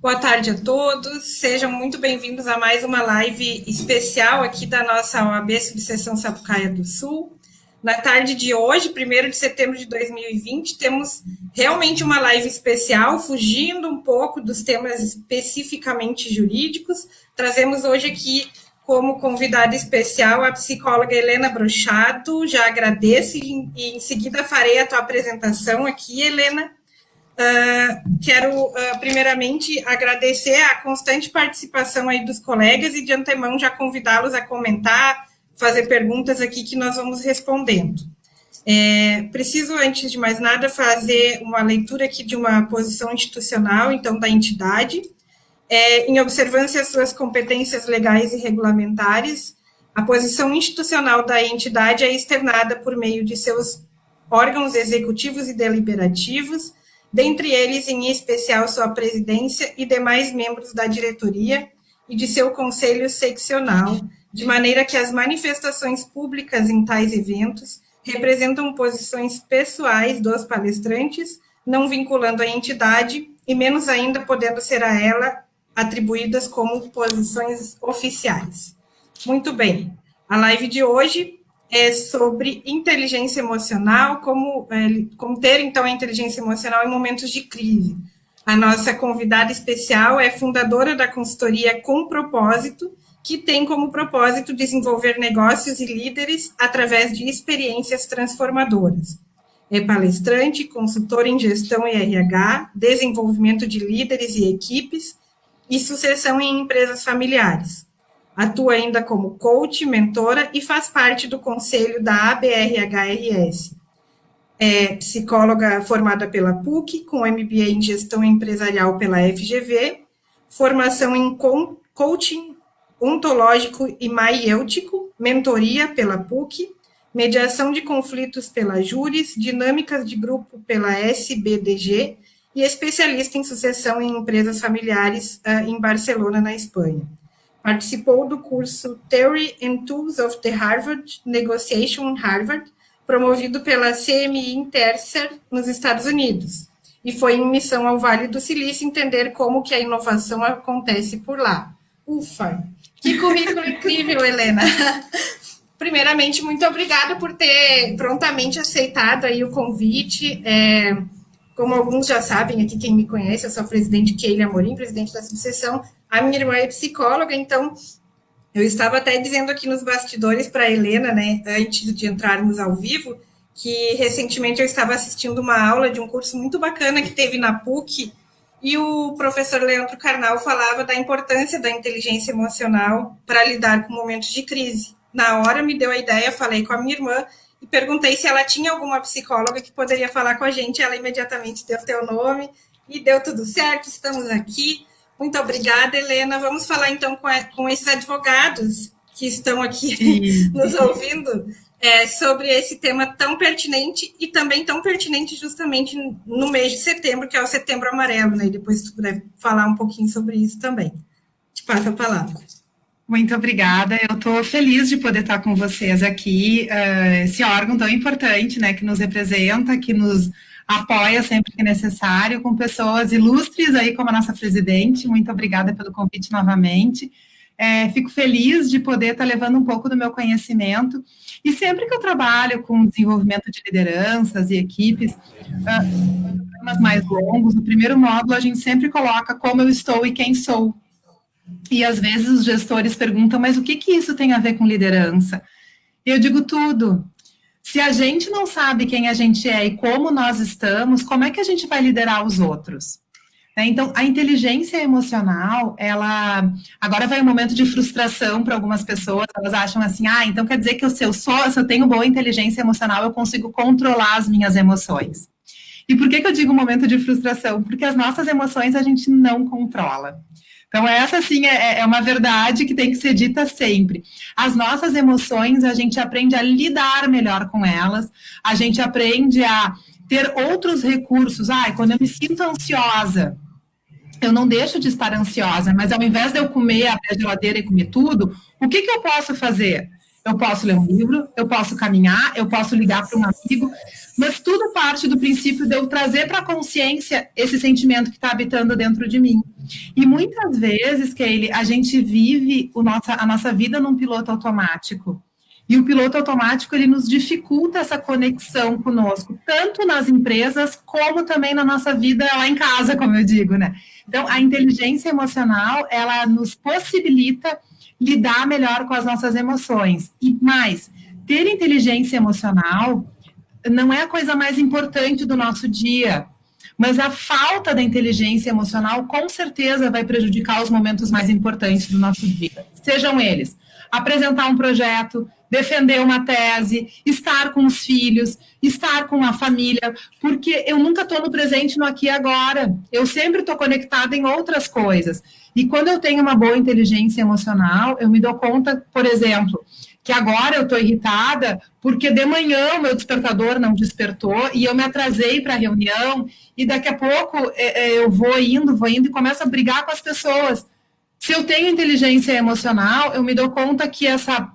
Boa tarde a todos, sejam muito bem-vindos a mais uma live especial aqui da nossa OAB Subseção Sapucaia do Sul. Na tarde de hoje, 1º de setembro de 2020, temos realmente uma live especial, fugindo um pouco dos temas especificamente jurídicos. Trazemos hoje aqui como convidada especial a psicóloga Helena Brochado. Já agradeço e em seguida farei a tua apresentação aqui, Helena. Quero, primeiramente, agradecer a constante participação aí dos colegas e, de antemão, já convidá-los a comentar, fazer perguntas aqui que nós vamos respondendo. Preciso, antes de mais nada, fazer uma leitura aqui de uma posição institucional, então, da entidade. Em observância às suas competências legais e regulamentares, a posição institucional da entidade é externada por meio de seus órgãos executivos e deliberativos, dentre eles, em especial, sua presidência e demais membros da diretoria e de seu conselho seccional, de maneira que as manifestações públicas em tais eventos representam posições pessoais dos palestrantes, não vinculando a entidade e, menos ainda, podendo ser a ela atribuídas como posições oficiais. Muito bem. A live de hoje é sobre inteligência emocional, como ter, então, a inteligência emocional em momentos de crise. A nossa convidada especial é fundadora da consultoria Com Propósito, que tem como propósito desenvolver negócios e líderes através de experiências transformadoras. É palestrante, consultora em gestão e RH, desenvolvimento de líderes e equipes e sucessão em empresas familiares. Atua ainda como coach, mentora e faz parte do conselho da ABRHRS. É psicóloga formada pela PUC, com MBA em gestão empresarial pela FGV, formação em coaching ontológico e maiêutico, mentoria pela PUC, mediação de conflitos pela Júris, dinâmicas de grupo pela SBDG e especialista em sucessão em empresas familiares em Barcelona, na Espanha. Participou do curso Theory and Tools of the Harvard Negotiation Harvard, promovido pela CMI Intercer nos Estados Unidos, e foi em missão ao Vale do Silício entender como que a inovação acontece por lá. Ufa! Que currículo incrível, Helena! Primeiramente, muito obrigada por ter prontamente aceitado aí o convite. Como alguns já sabem aqui, quem me conhece, eu sou a presidente Keila Amorim, presidente da subseção. A minha irmã é psicóloga, então eu estava até dizendo aqui nos bastidores para a Helena, né, antes de entrarmos ao vivo, que recentemente eu estava assistindo uma aula de um curso muito bacana que teve na PUC, e o professor Leandro Carnal falava da importância da inteligência emocional para lidar com momentos de crise. Na hora me deu a ideia, falei com a minha irmã, e perguntei se ela tinha alguma psicóloga que poderia falar com a gente. Ela imediatamente deu o teu nome e deu tudo certo, estamos aqui. Muito obrigada, Helena. Vamos falar, então, com esses advogados que estão aqui nos ouvindo sobre esse tema tão pertinente e também tão pertinente justamente no mês de setembro, que é o Setembro Amarelo, né? E depois tu puder falar um pouquinho sobre isso também. Te passo a palavra. Muito obrigada, eu estou feliz de poder estar com vocês aqui, esse órgão tão importante, né, que nos representa, que nos apoia sempre que necessário, com pessoas ilustres aí como a nossa presidente. Muito obrigada pelo convite novamente. Fico feliz de poder estar levando um pouco do meu conhecimento, e sempre que eu trabalho com desenvolvimento de lideranças e equipes, programas mais longos, no primeiro módulo a gente sempre coloca como eu estou e quem sou. E às vezes os gestores perguntam, mas o que isso tem a ver com liderança? E eu digo tudo. Se a gente não sabe quem a gente é e como nós estamos, como é que a gente vai liderar os outros? Então, a inteligência emocional, ela... Agora vai um momento de frustração para algumas pessoas, elas acham assim, então quer dizer que se eu tenho boa inteligência emocional, eu consigo controlar as minhas emoções. E por que eu digo momento de frustração? Porque as nossas emoções a gente não controla. Então, essa, sim, é uma verdade que tem que ser dita sempre. As nossas emoções, a gente aprende a lidar melhor com elas, a gente aprende a ter outros recursos. Quando eu me sinto ansiosa, eu não deixo de estar ansiosa, mas ao invés de eu comer, abrir a geladeira e comer tudo, o que eu posso fazer? Eu posso ler um livro, eu posso caminhar, eu posso ligar para um amigo, mas tudo parte do princípio de eu trazer para a consciência esse sentimento que está habitando dentro de mim. E muitas vezes, Keile, a gente vive a nossa vida num piloto automático. E o piloto automático, ele nos dificulta essa conexão conosco, tanto nas empresas, como também na nossa vida lá em casa, como eu digo, né? Então, a inteligência emocional, ela nos possibilita lidar melhor com as nossas emoções. E mais, ter inteligência emocional não é a coisa mais importante do nosso dia, mas a falta da inteligência emocional com certeza vai prejudicar os momentos mais importantes do nosso dia. Sejam eles apresentar um projeto, defender uma tese, estar com os filhos, estar com a família, porque eu nunca estou no presente, no aqui e agora. Eu sempre estou conectada em outras coisas. E quando eu tenho uma boa inteligência emocional, eu me dou conta, por exemplo, que agora eu estou irritada porque de manhã o meu despertador não despertou e eu me atrasei para a reunião e daqui a pouco eu vou indo e começo a brigar com as pessoas. Se eu tenho inteligência emocional, eu me dou conta que essa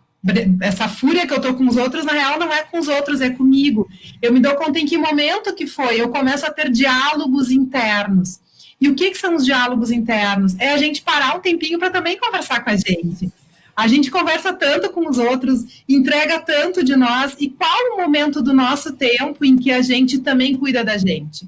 fúria que eu estou com os outros, na real, não é com os outros, é comigo. Eu me dou conta em que momento que foi. Eu começo a ter diálogos internos. E o que são os diálogos internos? É a gente parar um tempinho para também conversar com a gente. A gente conversa tanto com os outros, entrega tanto de nós, e qual o momento do nosso tempo em que a gente também cuida da gente?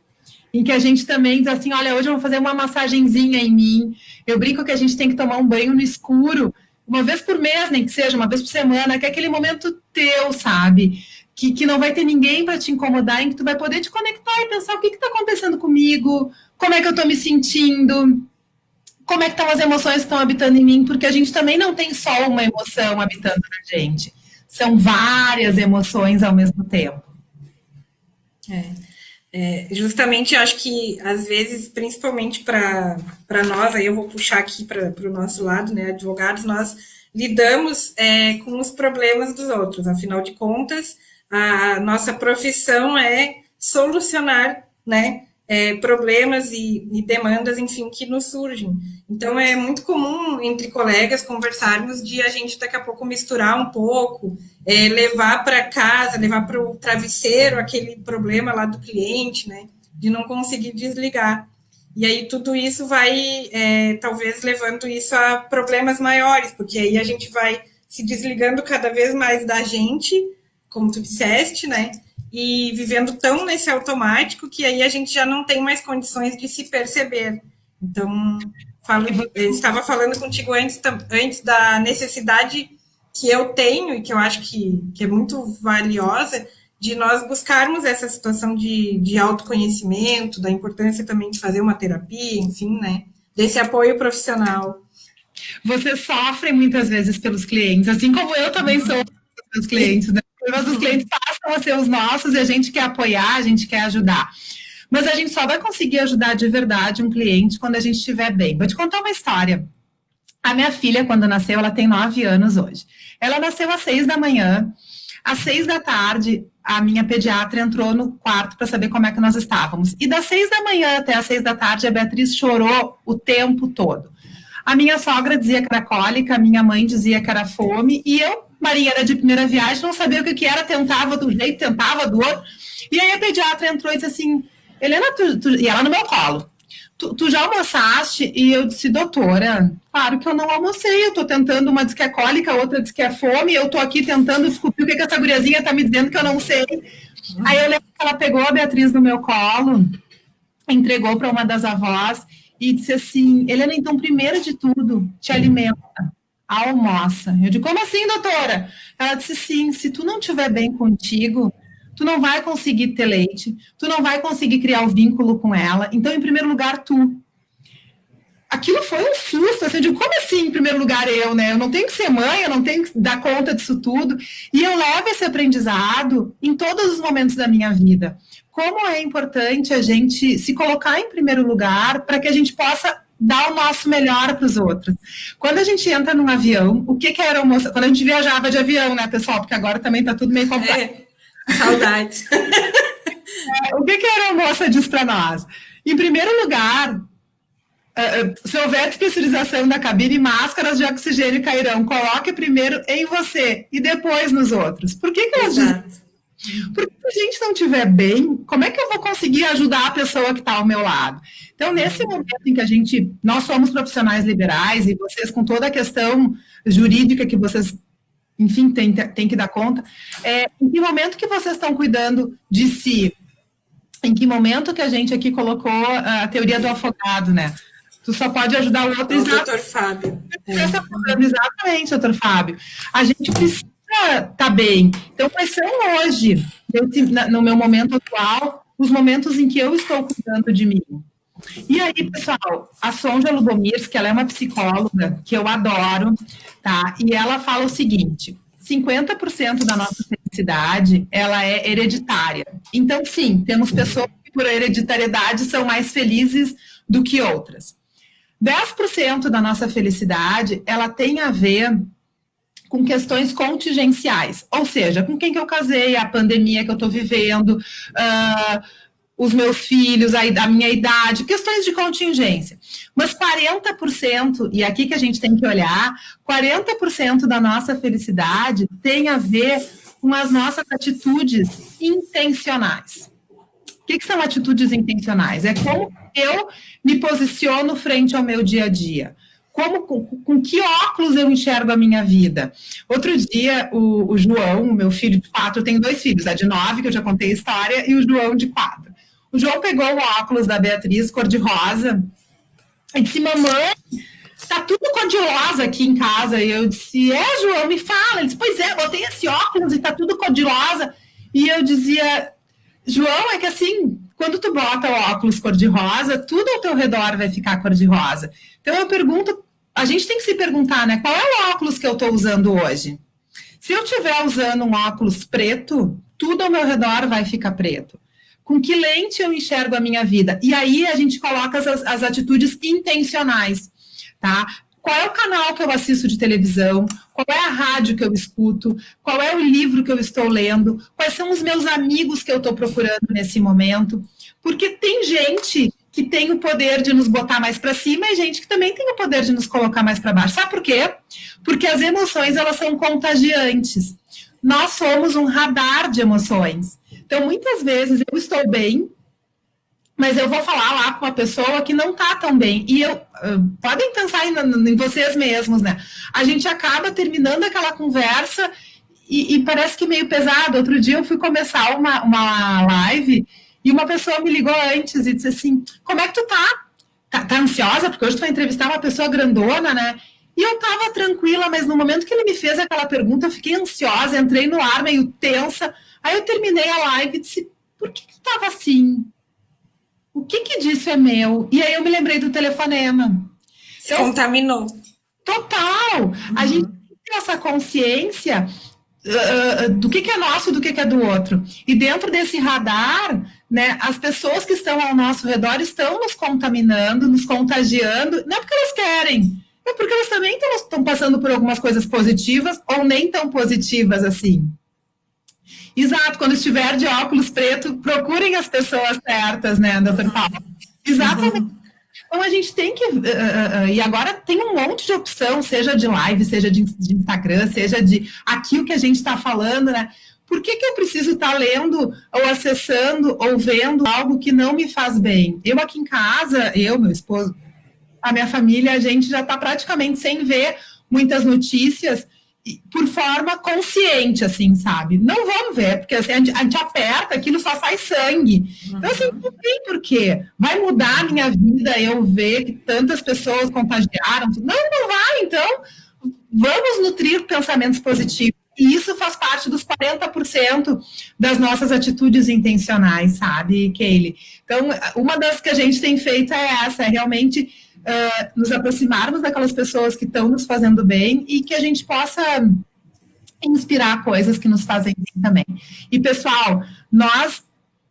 Em que a gente também diz assim, olha, hoje eu vou fazer uma massagenzinha em mim. Eu brinco que a gente tem que tomar um banho no escuro, uma vez por mês, nem que seja, uma vez por semana, que é aquele momento teu, sabe? Que não vai ter ninguém para te incomodar, em que tu vai poder te conectar e pensar o que está acontecendo comigo, como é que eu estou me sentindo, como é que estão as emoções que estão habitando em mim, porque a gente também não tem só uma emoção habitando na gente. São várias emoções ao mesmo tempo. Justamente, eu acho que, às vezes, principalmente para nós, aí eu vou puxar aqui para o nosso lado, né, advogados, nós lidamos com os problemas dos outros. Afinal de contas, a nossa profissão é solucionar, né, problemas e demandas, enfim, que nos surgem. Então, é muito comum entre colegas conversarmos de a gente daqui a pouco misturar um pouco, levar para casa, levar para o travesseiro aquele problema lá do cliente, né, de não conseguir desligar. E aí tudo isso vai, talvez, levando isso a problemas maiores, porque aí a gente vai se desligando cada vez mais da gente, como tu disseste, né, e vivendo tão nesse automático que aí a gente já não tem mais condições de se perceber. Então, eu estava falando contigo antes da necessidade que eu tenho e que eu acho que é muito valiosa de nós buscarmos essa situação de autoconhecimento, da importância também de fazer uma terapia, enfim, né, desse apoio profissional. Você sofre muitas vezes pelos clientes, assim como eu também sofro pelos clientes, né? Mas os clientes passam a ser os nossos e a gente quer apoiar, a gente quer ajudar. Mas a gente só vai conseguir ajudar de verdade um cliente quando a gente estiver bem. Vou te contar uma história. A minha filha, quando nasceu, ela tem 9 anos hoje. Ela nasceu às 6 da manhã. Às 6 da tarde, a minha pediatra entrou no quarto para saber como é que nós estávamos. E das 6 da manhã até às 6 da tarde, a Beatriz chorou o tempo todo. A minha sogra dizia que era cólica, a minha mãe dizia que era fome, e eu, marinheira de primeira viagem, não sabia o que era, tentava do jeito, tentava do outro. E aí a pediatra entrou e disse assim, Helena, e ela no meu colo, tu já almoçaste? E eu disse, doutora, claro que eu não almocei, eu tô tentando, uma diz que é cólica, outra diz que é fome, eu tô aqui tentando descobrir o que essa guriazinha tá me dizendo que eu não sei. Aí eu lembro que ela pegou a Beatriz no meu colo, entregou para uma das avós e disse assim, Helena, então, primeiro de tudo, te alimenta, almoça. Eu digo, como assim, doutora? Ela disse, sim, se tu não estiver bem contigo, tu não vai conseguir ter leite, tu não vai conseguir criar o vínculo com ela, então, em primeiro lugar, tu. Aquilo foi um susto, assim, eu digo, como assim, em primeiro lugar, eu, né? Eu não tenho que ser mãe, eu não tenho que dar conta disso tudo, e eu levo esse aprendizado em todos os momentos da minha vida. Como é importante a gente se colocar em primeiro lugar para que a gente possa dar o nosso melhor para os outros. Quando a gente entra num avião, o que era almoço? Quando a gente viajava de avião, né, pessoal? Porque agora também está tudo meio complexo. Saudades. O que era almoço diz para nós? Em primeiro lugar, se houver despressurização da cabine, máscaras de oxigênio cairão. Coloque primeiro em você e depois nos outros. Por que elas dizem? Porque se a gente não estiver bem, como é que eu vou conseguir ajudar a pessoa que está ao meu lado? Então, nesse momento em que nós somos profissionais liberais e vocês com toda a questão jurídica que vocês, enfim, tem que dar conta, em que momento que vocês estão cuidando de si? Em que momento que a gente aqui colocou a teoria do afogado, né? Tu só pode ajudar o outro. Doutor Fábio. Exatamente, doutor Fábio. A gente precisa estar bem. Então, quais são hoje, no meu momento atual, os momentos em que eu estou cuidando de mim? E aí, pessoal, a Sonja Lubomirs, que ela é uma psicóloga que eu adoro, tá? E ela fala o seguinte: 50% da nossa felicidade, ela é hereditária. Então, sim, temos pessoas que por hereditariedade são mais felizes do que outras. 10% da nossa felicidade, ela tem a ver com questões contingenciais, ou seja, com quem que eu casei, a pandemia que eu estou vivendo, os meus filhos, a minha idade, questões de contingência. Mas 40%, e aqui que a gente tem que olhar, 40% da nossa felicidade tem a ver com as nossas atitudes intencionais. O que são atitudes intencionais? É como eu me posiciono frente ao meu dia a dia. Com que óculos eu enxergo a minha vida? Outro dia, o João, meu filho de 4, eu tenho 2 filhos, a de 9, que eu já contei a história, e o João de 4. O João pegou o óculos da Beatriz, cor-de-rosa, e disse: mamãe, tá tudo cor-de-rosa aqui em casa. E eu disse: João, me fala. Ele disse: pois é, botei esse óculos e tá tudo cor-de-rosa. E eu dizia: João, é que assim, quando tu bota o óculos cor-de-rosa, tudo ao teu redor vai ficar cor-de-rosa. Então eu pergunto, a gente tem que se perguntar, né, qual é o óculos que eu estou usando hoje? Se eu estiver usando um óculos preto, tudo ao meu redor vai ficar preto. Com que lente eu enxergo a minha vida? E aí a gente coloca as atitudes intencionais, tá? Qual é o canal que eu assisto de televisão? Qual é a rádio que eu escuto? Qual é o livro que eu estou lendo? Quais são os meus amigos que eu estou procurando nesse momento? Porque tem gente que tem o poder de nos botar mais para cima e gente que também tem o poder de nos colocar mais para baixo. Sabe por quê? Porque as emoções, elas são contagiantes. Nós somos um radar de emoções. Então, muitas vezes eu estou bem, mas eu vou falar lá com uma pessoa que não está tão bem. E podem pensar em vocês mesmos, né? A gente acaba terminando aquela conversa e parece que meio pesado. Outro dia eu fui começar uma live e uma pessoa me ligou antes e disse assim: como é que tu tá? Tá ansiosa? Porque hoje tu vai entrevistar uma pessoa grandona, né? E eu tava tranquila, mas no momento que ele me fez aquela pergunta, eu fiquei ansiosa, entrei no ar meio tensa. Aí eu terminei a live e disse: por que tu tava assim? O que disso é meu? E aí eu me lembrei do telefonema. Então, contaminou. Total! A gente tem essa consciência do que é nosso e do que é do outro. E dentro desse radar, né, as pessoas que estão ao nosso redor estão nos contaminando, nos contagiando, não é porque elas querem, é porque elas também estão passando por algumas coisas positivas ou nem tão positivas assim. Exato, quando estiver de óculos preto, procurem as pessoas certas, né, doutor Paulo? Exatamente. Então, a gente tem que... e agora tem um monte de opção, seja de live, seja de Instagram, seja de aqui o que a gente está falando, né? Por que eu preciso estar lendo, ou acessando, ou vendo algo que não me faz bem? Eu aqui em casa, meu esposo, a minha família, a gente já está praticamente sem ver muitas notícias por forma consciente, assim, sabe? Não vamos ver, porque assim, a gente aperta, aquilo só sai sangue. Então, assim, não tem porquê. Vai mudar a minha vida eu ver que tantas pessoas contagiaram? Não vai, então vamos nutrir pensamentos positivos. E isso faz parte dos 40% das nossas atitudes intencionais, sabe, Keile? Então, uma das que a gente tem feito é essa, é realmente nos aproximarmos daquelas pessoas que estão nos fazendo bem e que a gente possa inspirar coisas que nos fazem bem também. E, pessoal, nós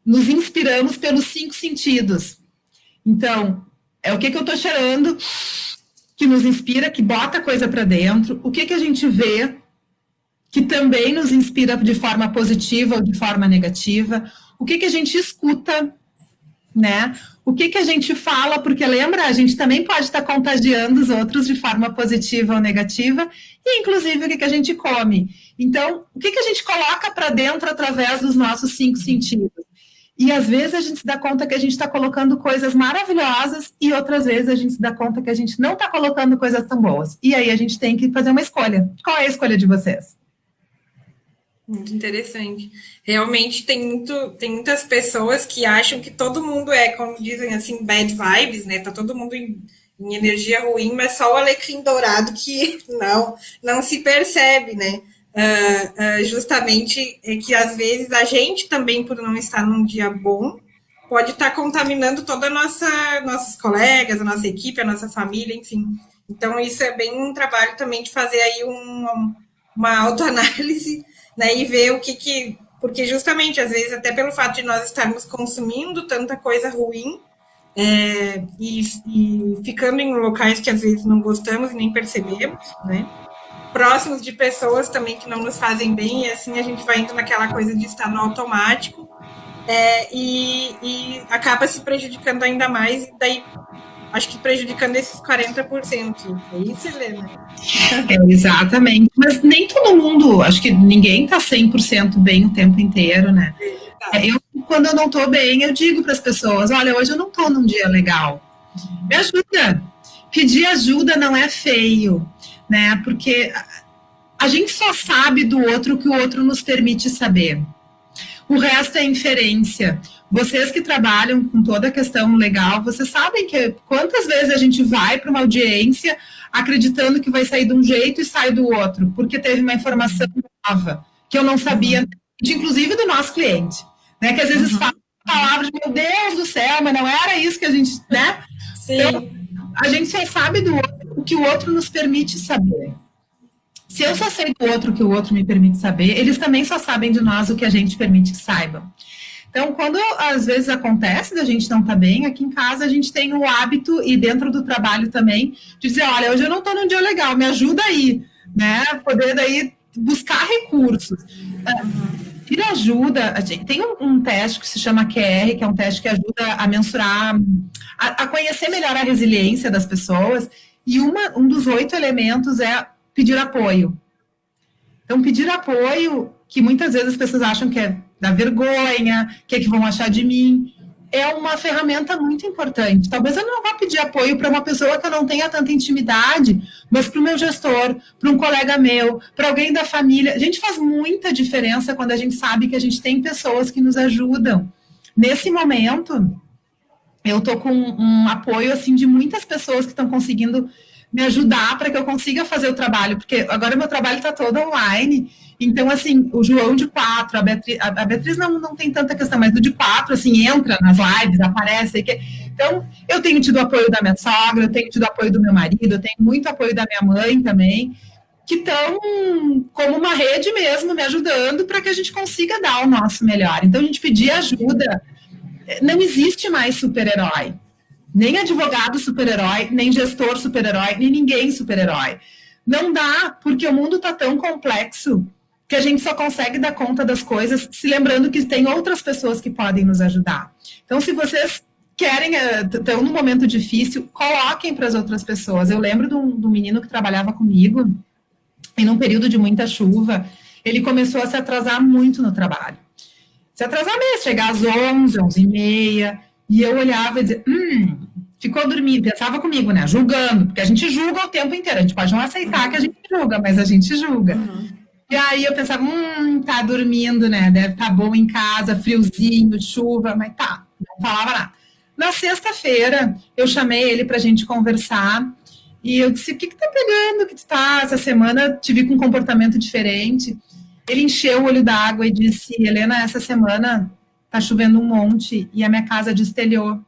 nos inspiramos pelos 5 sentidos. Então, é o que eu estou cheirando que nos inspira, que bota coisa para dentro, o que a gente vê que também nos inspira de forma positiva ou de forma negativa, o que a gente escuta, né? o que que a gente fala, porque lembra, a gente também pode estar contagiando os outros de forma positiva ou negativa, e inclusive o que que a gente come. Então, o que que a gente coloca para dentro através dos nossos 5 sentidos? E às vezes a gente se dá conta que a gente está colocando coisas maravilhosas e outras vezes a gente se dá conta que a gente não está colocando coisas tão boas. E aí a gente tem que fazer uma escolha. Qual é a escolha de vocês? Muito interessante. Realmente tem muitas pessoas que acham que todo mundo é, como dizem assim, bad vibes, né? Tá todo mundo em energia ruim, mas só o alecrim dourado que não se percebe, né? Justamente é que às vezes a gente também, por não estar num dia bom, pode estar contaminando toda a nossos colegas, a nossa equipe, a nossa família, enfim. Então, isso é bem um trabalho também de fazer aí uma autoanálise, né, e ver o que... Porque justamente, às vezes, até pelo fato de nós estarmos consumindo tanta coisa ruim, e ficando em locais que às vezes não gostamos e nem percebemos, né? Próximos de pessoas também que não nos fazem bem, e assim a gente vai indo naquela coisa de estar no automático, e acaba se prejudicando ainda mais, e daí acho que prejudicando esses 40%. É isso, Helena? Exatamente. Mas nem todo mundo, acho que ninguém está 100% bem o tempo inteiro, né? Quando eu não estou bem, eu digo para as pessoas, olha, hoje eu não estou num dia legal. Me ajuda. Pedir ajuda não é feio, né? Porque a gente só sabe do outro o que o outro nos permite saber. O resto é inferência. Vocês que trabalham com toda a questão legal, vocês sabem que quantas vezes a gente vai para uma audiência acreditando que vai sair de um jeito e sai do outro, porque teve uma informação nova que eu não sabia, inclusive do nosso cliente, né? Que às vezes fala palavras, meu Deus do céu, mas não era isso que a gente, né? Sim. Então, a gente só sabe do outro o que o outro nos permite saber. Se eu só sei do outro o que o outro me permite saber, eles também só sabem de nós o que a gente permite que saibam. Então, quando às vezes acontece da gente não estar bem, aqui em casa a gente tem o hábito, e dentro do trabalho também, de dizer, olha, hoje eu não estou num dia legal, me ajuda aí, né? Poder daí buscar recursos. Pedir ajuda, tem um teste que se chama QR, que é um teste que ajuda a mensurar, a conhecer melhor a resiliência das pessoas, e um dos 8 elementos é pedir apoio. Então, pedir apoio, que muitas vezes as pessoas acham que é da vergonha, que vão achar de mim, é uma ferramenta muito importante. Talvez eu não vá pedir apoio para uma pessoa que eu não tenha tanta intimidade, mas para o meu gestor, para um colega meu, para alguém da família. A gente faz muita diferença quando a gente sabe que a gente tem pessoas que nos ajudam. Nesse momento, eu estou com um apoio assim, de muitas pessoas que estão conseguindo me ajudar para que eu consiga fazer o trabalho, porque agora meu trabalho está todo online. Então, assim, o João de 4, a Beatriz não tem tanta questão, mas o de 4, assim, entra nas lives, aparece. Então, eu tenho tido apoio da minha sogra, eu tenho tido apoio do meu marido, eu tenho muito apoio da minha mãe também, que estão como uma rede mesmo, me ajudando para que a gente consiga dar o nosso melhor. Então, a gente pedir ajuda. Não existe mais super-herói. Nem advogado super-herói, nem gestor super-herói, nem ninguém super-herói. Não dá, porque o mundo está tão complexo que a gente só consegue dar conta das coisas se lembrando que tem outras pessoas que podem nos ajudar. Então, se vocês querem, estão num momento difícil, coloquem para as outras pessoas. Eu lembro de um menino que trabalhava comigo, e num período de muita chuva, ele começou a se atrasar muito no trabalho. Se atrasar mesmo, chegar às 11, 11h30, e eu olhava e dizia, ficou dormindo, pensava comigo, né, julgando, porque a gente julga o tempo inteiro, a gente pode não aceitar que a gente julga, mas a gente julga. E aí eu pensava, tá dormindo, né, deve estar bom em casa, friozinho, chuva, mas tá, não falava nada. Na sexta-feira, eu chamei ele pra gente conversar, e eu disse, o que tá pegando, que tu tá, essa semana te vi com um comportamento diferente. Ele encheu o olho d'água e disse, Helena, essa semana tá chovendo um monte e a minha casa destelhou.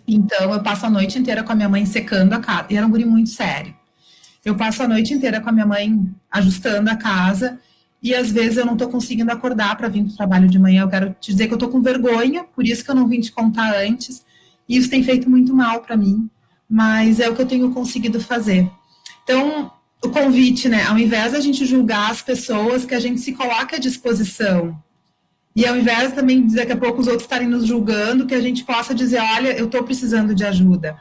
Então, eu passo a noite inteira com a minha mãe secando a casa. E era um guri muito sério. Eu passo a noite inteira com a minha mãe ajustando a casa e às vezes eu não tô conseguindo acordar para vir pro trabalho de manhã. Eu quero te dizer que eu tô com vergonha, por isso que eu não vim te contar antes. E isso tem feito muito mal para mim, mas é o que eu tenho conseguido fazer. Então, o convite, né? Ao invés da gente julgar as pessoas, que a gente se coloque à disposição. E ao invés também de daqui a pouco os outros estarem nos julgando, que a gente possa dizer, olha, eu estou precisando de ajuda.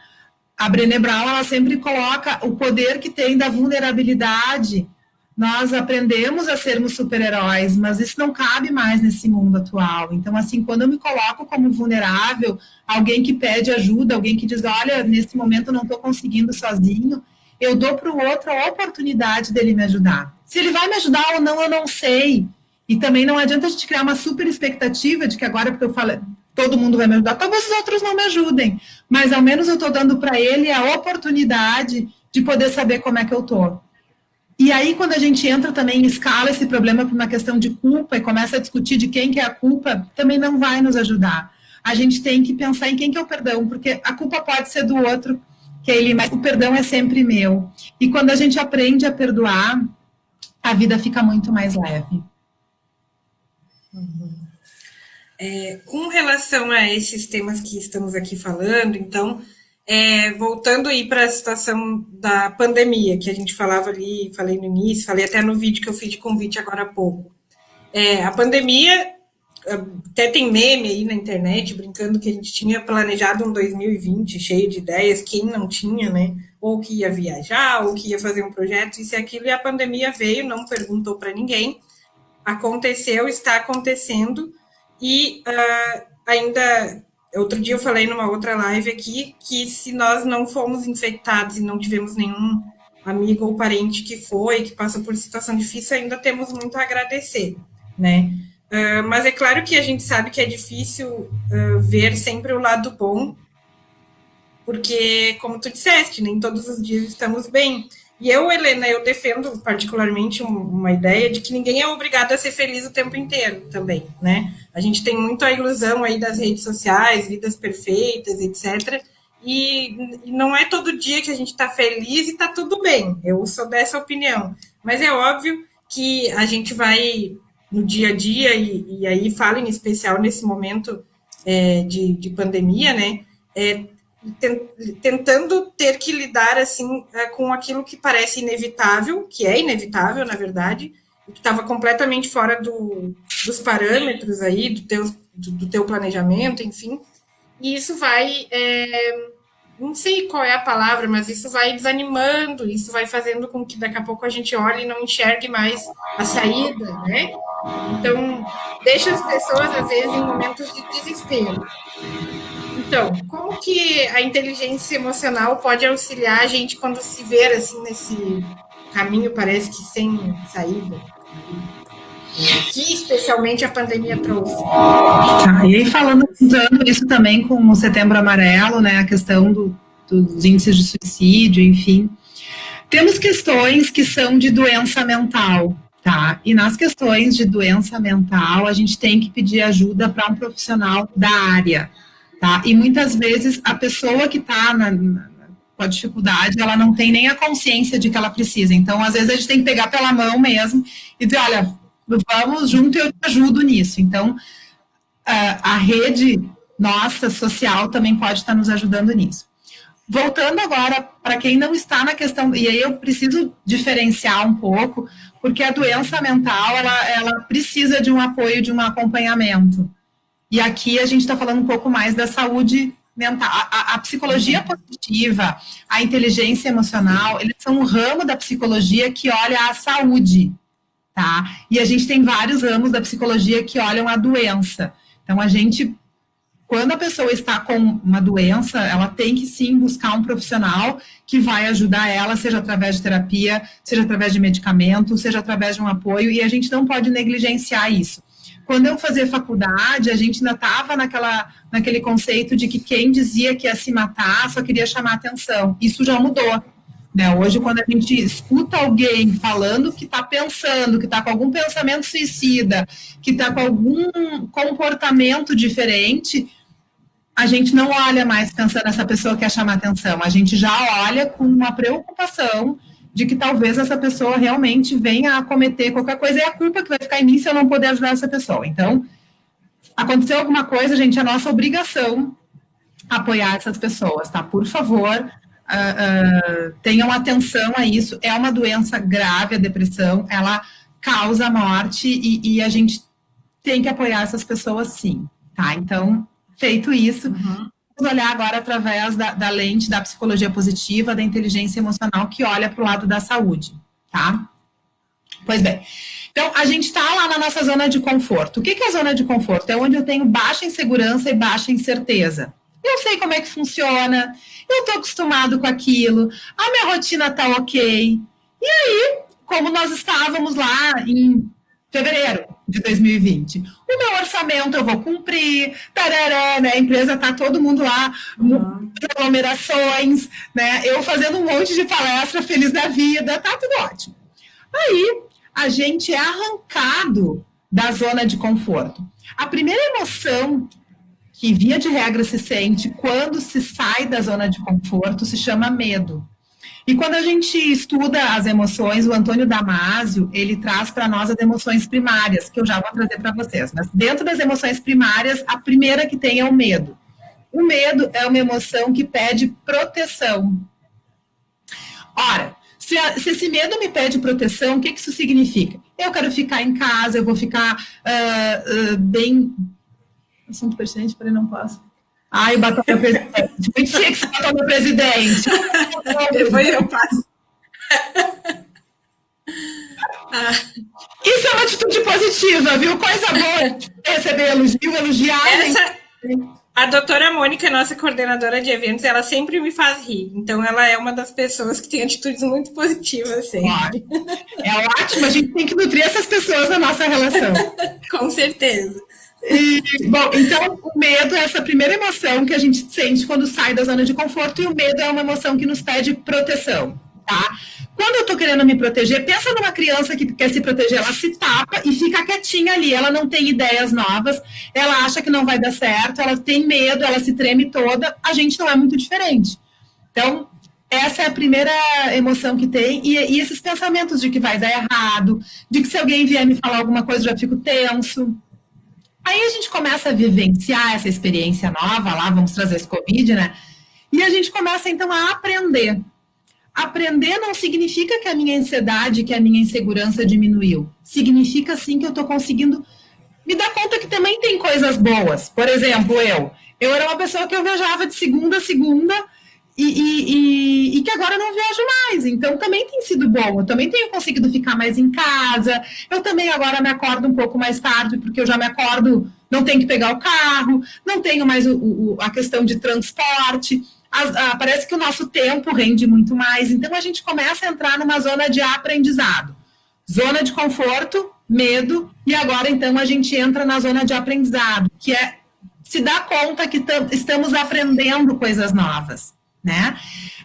A Brené Brown, ela sempre coloca o poder que tem da vulnerabilidade. Nós aprendemos a sermos super-heróis, mas isso não cabe mais nesse mundo atual. Então, assim, quando eu me coloco como vulnerável, alguém que pede ajuda, alguém que diz, olha, nesse momento eu não estou conseguindo sozinho, eu dou para o outro a oportunidade dele me ajudar. Se ele vai me ajudar ou não, eu não sei. E também não adianta a gente criar uma super expectativa de que agora, porque eu falo, todo mundo vai me ajudar, talvez os outros não me ajudem, mas ao menos eu estou dando para ele a oportunidade de poder saber como é que eu estou. E aí, quando a gente entra também em escala esse problema para uma questão de culpa e começa a discutir de quem que é a culpa, também não vai nos ajudar. A gente tem que pensar em quem que é o perdão, porque a culpa pode ser do outro, que é ele, mas o perdão é sempre meu. E quando a gente aprende a perdoar, a vida fica muito mais leve. Com relação a esses temas que estamos aqui falando, então, voltando aí para a situação da pandemia, que a gente falava ali, falei no início, falei até no vídeo que eu fiz de convite agora há pouco. A pandemia, até tem meme aí na internet, brincando que a gente tinha planejado um 2020 cheio de ideias, quem não tinha, né? Ou que ia viajar, ou que ia fazer um projeto, isso e aquilo, e a pandemia veio, não perguntou para ninguém, aconteceu, está acontecendo, e ainda, outro dia eu falei numa outra live aqui, que se nós não fomos infectados e não tivemos nenhum amigo ou parente que foi, que passou por situação difícil, ainda temos muito a agradecer, né? Mas é claro que a gente sabe que é difícil ver sempre o lado bom, porque, como tu disseste, nem todos os dias estamos bem. E eu, Helena, eu defendo particularmente uma ideia de que ninguém é obrigado a ser feliz o tempo inteiro também, né? A gente tem muito a ilusão aí das redes sociais, vidas perfeitas, etc. E não é todo dia que a gente está feliz e está tudo bem. Eu sou dessa opinião. Mas é óbvio que a gente vai no dia a dia, e aí falo em especial nesse momento de pandemia, né? Tentando ter que lidar assim com aquilo que parece inevitável, que é inevitável, na verdade, e que estava completamente fora dos parâmetros aí, do teu planejamento, enfim. E isso vai, não sei qual é a palavra, mas isso vai desanimando, isso vai fazendo com que daqui a pouco a gente olhe e não enxergue mais a saída, né? Então, deixa as pessoas, às vezes, em momentos de desespero. Então, como que a inteligência emocional pode auxiliar a gente quando se vê assim nesse caminho, parece que sem saída? Que especialmente a pandemia trouxe. Tá, e aí usando isso também com o Setembro Amarelo, né, a questão dos índices de suicídio, enfim. Temos questões que são de doença mental, tá? E nas questões de doença mental, a gente tem que pedir ajuda para um profissional da área, tá? E muitas vezes a pessoa que está com a dificuldade, ela não tem nem a consciência de que ela precisa. Então, às vezes, a gente tem que pegar pela mão mesmo e dizer, olha, vamos junto e eu te ajudo nisso. Então, a rede nossa, social, também pode estar nos ajudando nisso. Voltando agora, para quem não está na questão, e aí eu preciso diferenciar um pouco, porque a doença mental, ela precisa de um apoio, de um acompanhamento. E aqui a gente está falando um pouco mais da saúde mental. A psicologia positiva, a inteligência emocional, eles são um ramo da psicologia que olha a saúde, tá? E a gente tem vários ramos da psicologia que olham a doença. Então, quando a pessoa está com uma doença, ela tem que sim buscar um profissional que vai ajudar ela, seja através de terapia, seja através de medicamento, seja através de um apoio, e a gente não pode negligenciar isso. Quando eu fazia faculdade, a gente ainda estava naquele conceito de que quem dizia que ia se matar só queria chamar atenção. Isso já mudou. Né? Hoje, quando a gente escuta alguém falando que está pensando, que está com algum pensamento suicida, que está com algum comportamento diferente, a gente não olha mais pensando nessa pessoa quer chamar atenção. A gente já olha com uma preocupação de que talvez essa pessoa realmente venha a cometer qualquer coisa, e a culpa que vai ficar em mim se eu não puder ajudar essa pessoa. Então, aconteceu alguma coisa, gente, é nossa obrigação apoiar essas pessoas, tá? Por favor, tenham atenção a isso. É uma doença grave, a depressão, ela causa morte, e a gente tem que apoiar essas pessoas sim, tá? Então, feito isso, vamos olhar agora através da lente da psicologia positiva, da inteligência emocional, que olha para o lado da saúde, tá? Pois bem, então a gente está lá na nossa zona de conforto. O que é a zona de conforto? É onde eu tenho baixa insegurança e baixa incerteza. Eu sei como é que funciona, eu estou acostumado com aquilo, a minha rotina está ok. E aí, como nós estávamos lá em fevereiro de 2020, o meu orçamento eu vou cumprir, tarará, né? A empresa está todo mundo lá, aglomerações, né? Eu fazendo um monte de palestra, feliz da vida, tá tudo ótimo. Aí, a gente é arrancado da zona de conforto. A primeira emoção que, via de regra, se sente quando se sai da zona de conforto se chama medo. E quando a gente estuda as emoções, o Antônio Damasio, ele traz para nós as emoções primárias, que eu já vou trazer para vocês. Mas dentro das emoções primárias, a primeira que tem é o medo. O medo é uma emoção que pede proteção. Ora, se esse medo me pede proteção, o que isso significa? Eu quero ficar em casa, eu vou ficar bem... Assunto pertinente, porém não posso. Ai, batom meu presidente. Muito chique que você batom meu presidente. Depois eu passo. Isso é uma atitude positiva, viu? Coisa boa receber elogio, elogiar. A doutora Mônica, nossa coordenadora de eventos, ela sempre me faz rir. Então, ela é uma das pessoas que tem atitudes muito positivas sempre. É ótimo, a gente tem que nutrir essas pessoas na nossa relação. Com certeza. Bom, então o medo é essa primeira emoção que a gente sente quando sai da zona de conforto, e o medo é uma emoção que nos pede proteção, tá? Quando eu tô querendo me proteger, pensa numa criança que quer se proteger, ela se tapa e fica quietinha ali, ela não tem ideias novas, ela acha que não vai dar certo, ela tem medo, ela se treme toda, a gente não é muito diferente. Então, essa é a primeira emoção que tem, e esses pensamentos de que vai dar errado, de que se alguém vier me falar alguma coisa, eu já fico tenso. Aí a gente começa a vivenciar essa experiência nova, lá vamos trazer esse Covid, né? E a gente começa, então, a aprender. Aprender não significa que a minha ansiedade, que a minha insegurança diminuiu. Significa, sim, que eu estou conseguindo me dar conta que também tem coisas boas. Por exemplo, eu era uma pessoa que eu viajava de segunda a segunda e que agora não viajo mais. Então, também tem sido bom. Eu também tenho conseguido ficar mais em casa. Eu também agora me acordo um pouco mais tarde, porque eu já me acordo, não tenho que pegar o carro, não tenho mais a questão de transporte. Parece que o nosso tempo rende muito mais. Então, a gente começa a entrar numa zona de aprendizado. Zona de conforto, medo, e agora, então, a gente entra na zona de aprendizado, que é se dar conta que estamos aprendendo coisas novas, né?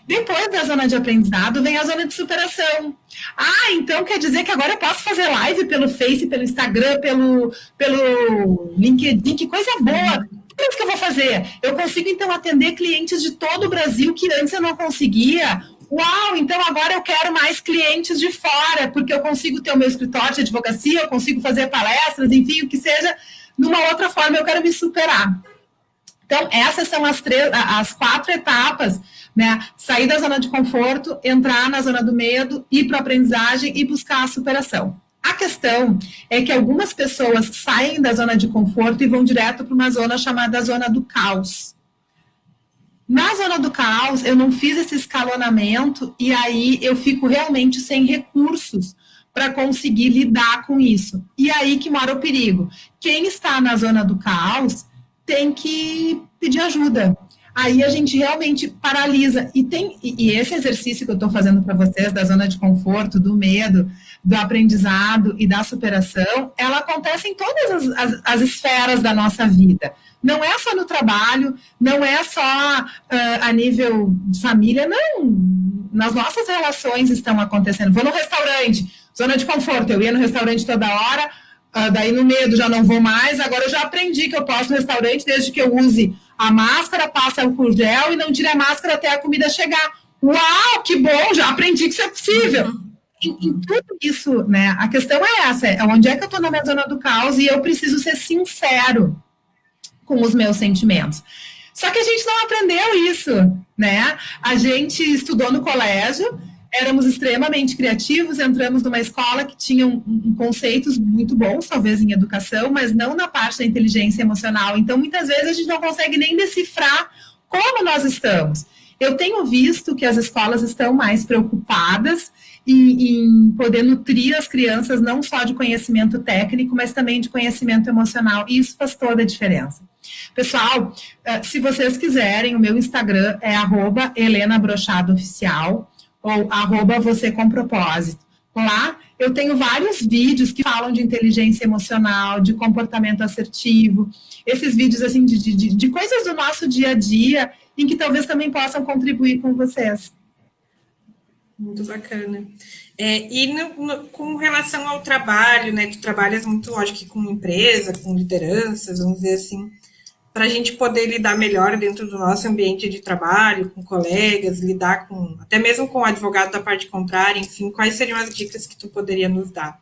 Depois da zona de aprendizado vem a zona de superação. Então quer dizer que agora eu posso fazer live pelo Face, pelo Instagram, pelo LinkedIn, que coisa boa! O que eu vou fazer? Eu consigo, então, atender clientes de todo o Brasil que antes eu não conseguia. Uau, então agora eu quero mais clientes de fora, porque eu consigo ter o meu escritório de advocacia, eu consigo fazer palestras, enfim, o que seja, numa outra forma eu quero me superar. Então, essas são as 4 etapas, né? Sair da zona de conforto, entrar na zona do medo, ir para a aprendizagem e buscar a superação. A questão é que algumas pessoas saem da zona de conforto e vão direto para uma zona chamada zona do caos. Na zona do caos, eu não fiz esse escalonamento e aí eu fico realmente sem recursos para conseguir lidar com isso. E aí que mora o perigo. Quem está na zona do caos tem que pedir ajuda. Aí a gente realmente paralisa. E esse exercício que eu estou fazendo para vocês, da zona de conforto, do medo, do aprendizado e da superação, ela acontece em todas as esferas da nossa vida. Não é só no trabalho, não é só a nível de família, não. Nas nossas relações estão acontecendo. Vou no restaurante, zona de conforto, eu ia no restaurante toda hora, daí no medo já não vou mais, agora eu já aprendi que eu posso no restaurante desde que eu use a máscara, passe álcool gel e não tire a máscara até a comida chegar. Uau, que bom, já aprendi que isso é possível. Em tudo isso, né, a questão é essa, onde é que eu estou na minha zona do caos e eu preciso ser sincero com os meus sentimentos. Só que a gente não aprendeu isso, né? A gente estudou no colégio éramos extremamente criativos, entramos numa escola que tinha conceitos muito bons, talvez em educação, mas não na parte da inteligência emocional. Então, muitas vezes a gente não consegue nem decifrar como nós estamos. Eu tenho visto que as escolas estão mais preocupadas em poder nutrir as crianças não só de conhecimento técnico, mas também de conhecimento emocional, e isso faz toda a diferença. Pessoal, se vocês quiserem, o meu Instagram é @HelenaBrochadoOficial ou @VocêComPropósito. Lá eu tenho vários vídeos que falam de inteligência emocional, de comportamento assertivo, esses vídeos assim de coisas do nosso dia a dia, em que talvez também possam contribuir com vocês. Muito bacana. Com relação ao trabalho, né? Tu trabalhas muito, acho que com empresa, com lideranças, vamos dizer assim, para a gente poder lidar melhor dentro do nosso ambiente de trabalho, com colegas, lidar com, até mesmo com o advogado da parte contrária, enfim, quais seriam as dicas que tu poderia nos dar?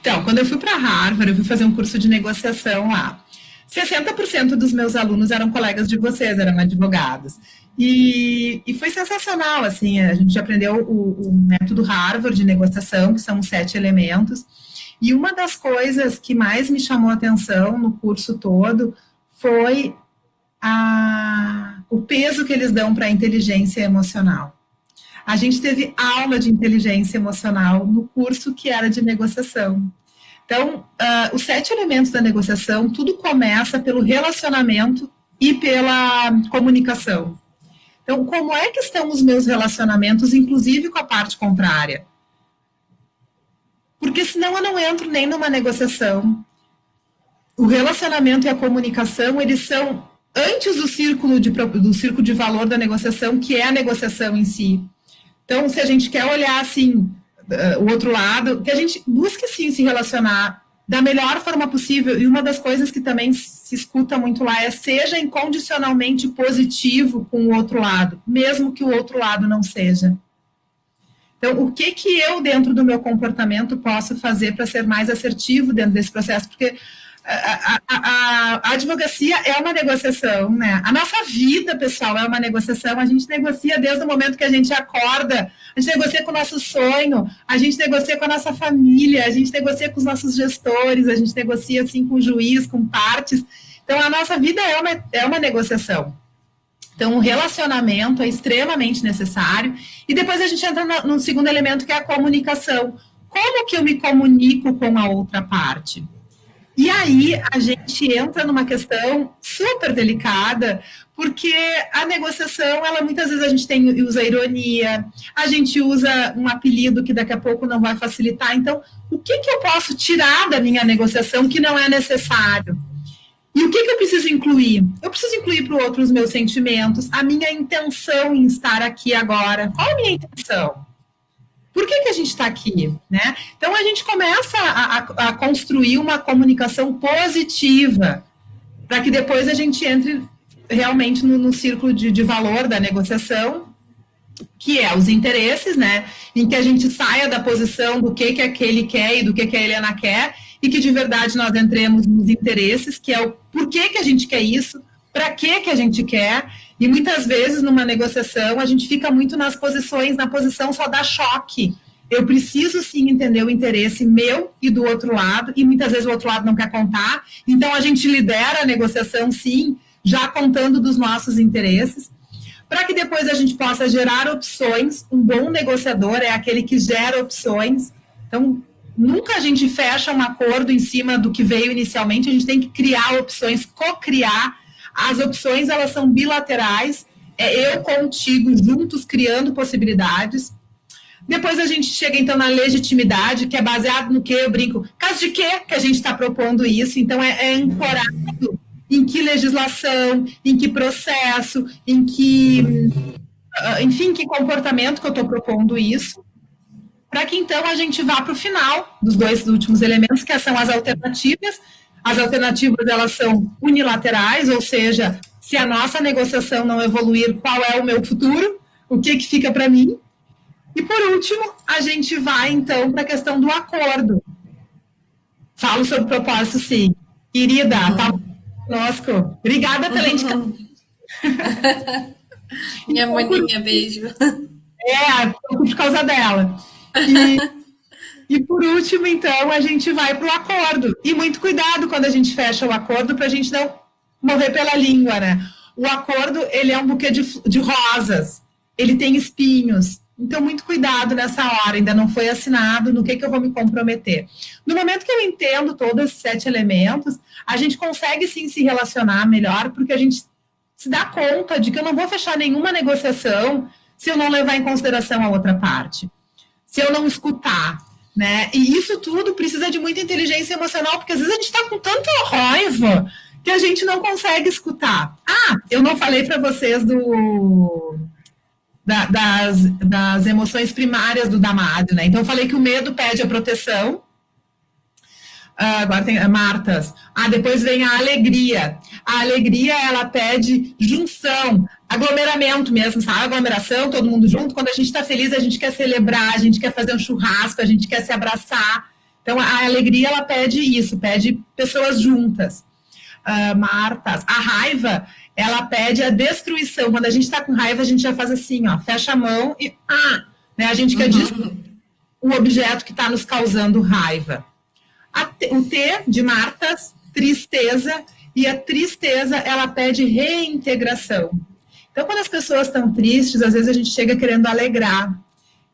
Então, quando eu fui para Harvard, eu fui fazer um curso de negociação lá. 60% dos meus alunos eram colegas de vocês, eram advogados. E foi sensacional, assim, a gente aprendeu o método Harvard de negociação, que são os 7 elementos, e uma das coisas que mais me chamou a atenção no curso todo foi o peso que eles dão para a inteligência emocional. A gente teve aula de inteligência emocional no curso que era de negociação. Então, os 7 elementos da negociação, tudo começa pelo relacionamento e pela comunicação. Então, como é que estão os meus relacionamentos, inclusive com a parte contrária? Porque senão eu não entro nem numa negociação. O relacionamento e a comunicação, eles são antes do círculo de valor da negociação, que é a negociação em si. Então, se a gente quer olhar assim, o outro lado, que a gente busque sim se relacionar da melhor forma possível, e uma das coisas que também se escuta muito lá é seja incondicionalmente positivo com o outro lado, mesmo que o outro lado não seja. Então, o que eu, dentro do meu comportamento, posso fazer para ser mais assertivo dentro desse processo? Porque a advocacia é uma negociação, né? A nossa vida, pessoal, é uma negociação. A gente negocia desde o momento que a gente acorda, a gente negocia com o nosso sonho, a gente negocia com a nossa família, a gente negocia com os nossos gestores, a gente negocia, assim, com o juiz, com partes. Então, a nossa vida é uma negociação. Então, o relacionamento é extremamente necessário. E depois a gente entra no segundo elemento, que é a comunicação. Como que eu me comunico com a outra parte? E aí a gente entra numa questão super delicada, porque a negociação, ela muitas vezes a gente usa ironia, a gente usa um apelido que daqui a pouco não vai facilitar. Então, o que eu posso tirar da minha negociação que não é necessário? E o que eu preciso incluir? Eu preciso incluir para o outro os meus sentimentos, a minha intenção em estar aqui agora. Qual a minha intenção? Por que a gente está aqui, né? Então, a gente começa a construir uma comunicação positiva, para que depois a gente entre realmente no círculo de valor da negociação, que é os interesses, né? Em que a gente saia da posição do que aquele quer e do que a Helena quer, e que de verdade nós entremos nos interesses, que é o porquê que a gente quer isso, para que a gente quer. E muitas vezes, numa negociação, a gente fica muito na posição só da choque. Eu preciso, sim, entender o interesse meu e do outro lado, e muitas vezes o outro lado não quer contar. Então, a gente lidera a negociação, sim, já contando dos nossos interesses, para que depois a gente possa gerar opções. Um bom negociador é aquele que gera opções. Então, nunca a gente fecha um acordo em cima do que veio inicialmente, a gente tem que criar opções, co-criar. As opções, elas são bilaterais, é eu contigo, juntos, criando possibilidades. Depois a gente chega, então, na legitimidade, que é baseado no que eu brinco. Caso de quê que a gente está propondo isso? Então, é ancorado em que legislação, em que processo, em que, enfim, que comportamento que eu estou propondo isso, para que, então, a gente vá para o final dos 2 últimos elementos, que são as alternativas. As alternativas, elas são unilaterais, ou seja, se a nossa negociação não evoluir, qual é o meu futuro? O que fica para mim? E, por último, a gente vai, então, para a questão do acordo. Falo sobre propósito, sim. Querida, tá conosco. Obrigada pela indicação. Minha maninha, beijo. por causa dela. E por último, então, a gente vai para o acordo. E muito cuidado quando a gente fecha o acordo para a gente não morrer pela língua, né? O acordo, ele é um buquê de rosas, ele tem espinhos. Então, muito cuidado nessa hora, ainda não foi assinado, no que eu vou me comprometer. No momento que eu entendo todos esses 7 elementos, a gente consegue sim se relacionar melhor, porque a gente se dá conta de que eu não vou fechar nenhuma negociação se eu não levar em consideração a outra parte, se eu não escutar, né? E isso tudo precisa de muita inteligência emocional, porque às vezes a gente está com tanta raiva que a gente não consegue escutar. Eu não falei para vocês das emoções primárias do Damasio, né? Então, eu falei que o medo pede a proteção. Agora tem Martas. Depois vem a alegria. A alegria, ela pede junção, aglomeramento mesmo, sabe? Aglomeração, todo mundo junto. Quando a gente está feliz, a gente quer celebrar, a gente quer fazer um churrasco, a gente quer se abraçar. Então, a alegria, ela pede isso, pede pessoas juntas. Martas. A raiva, ela pede a destruição. Quando a gente está com raiva, a gente já faz assim, ó, fecha a mão e né? A gente quer destruir o objeto que está nos causando raiva. O T de Martas, tristeza, e a tristeza, ela pede reintegração. Então, quando as pessoas estão tristes, às vezes a gente chega querendo alegrar.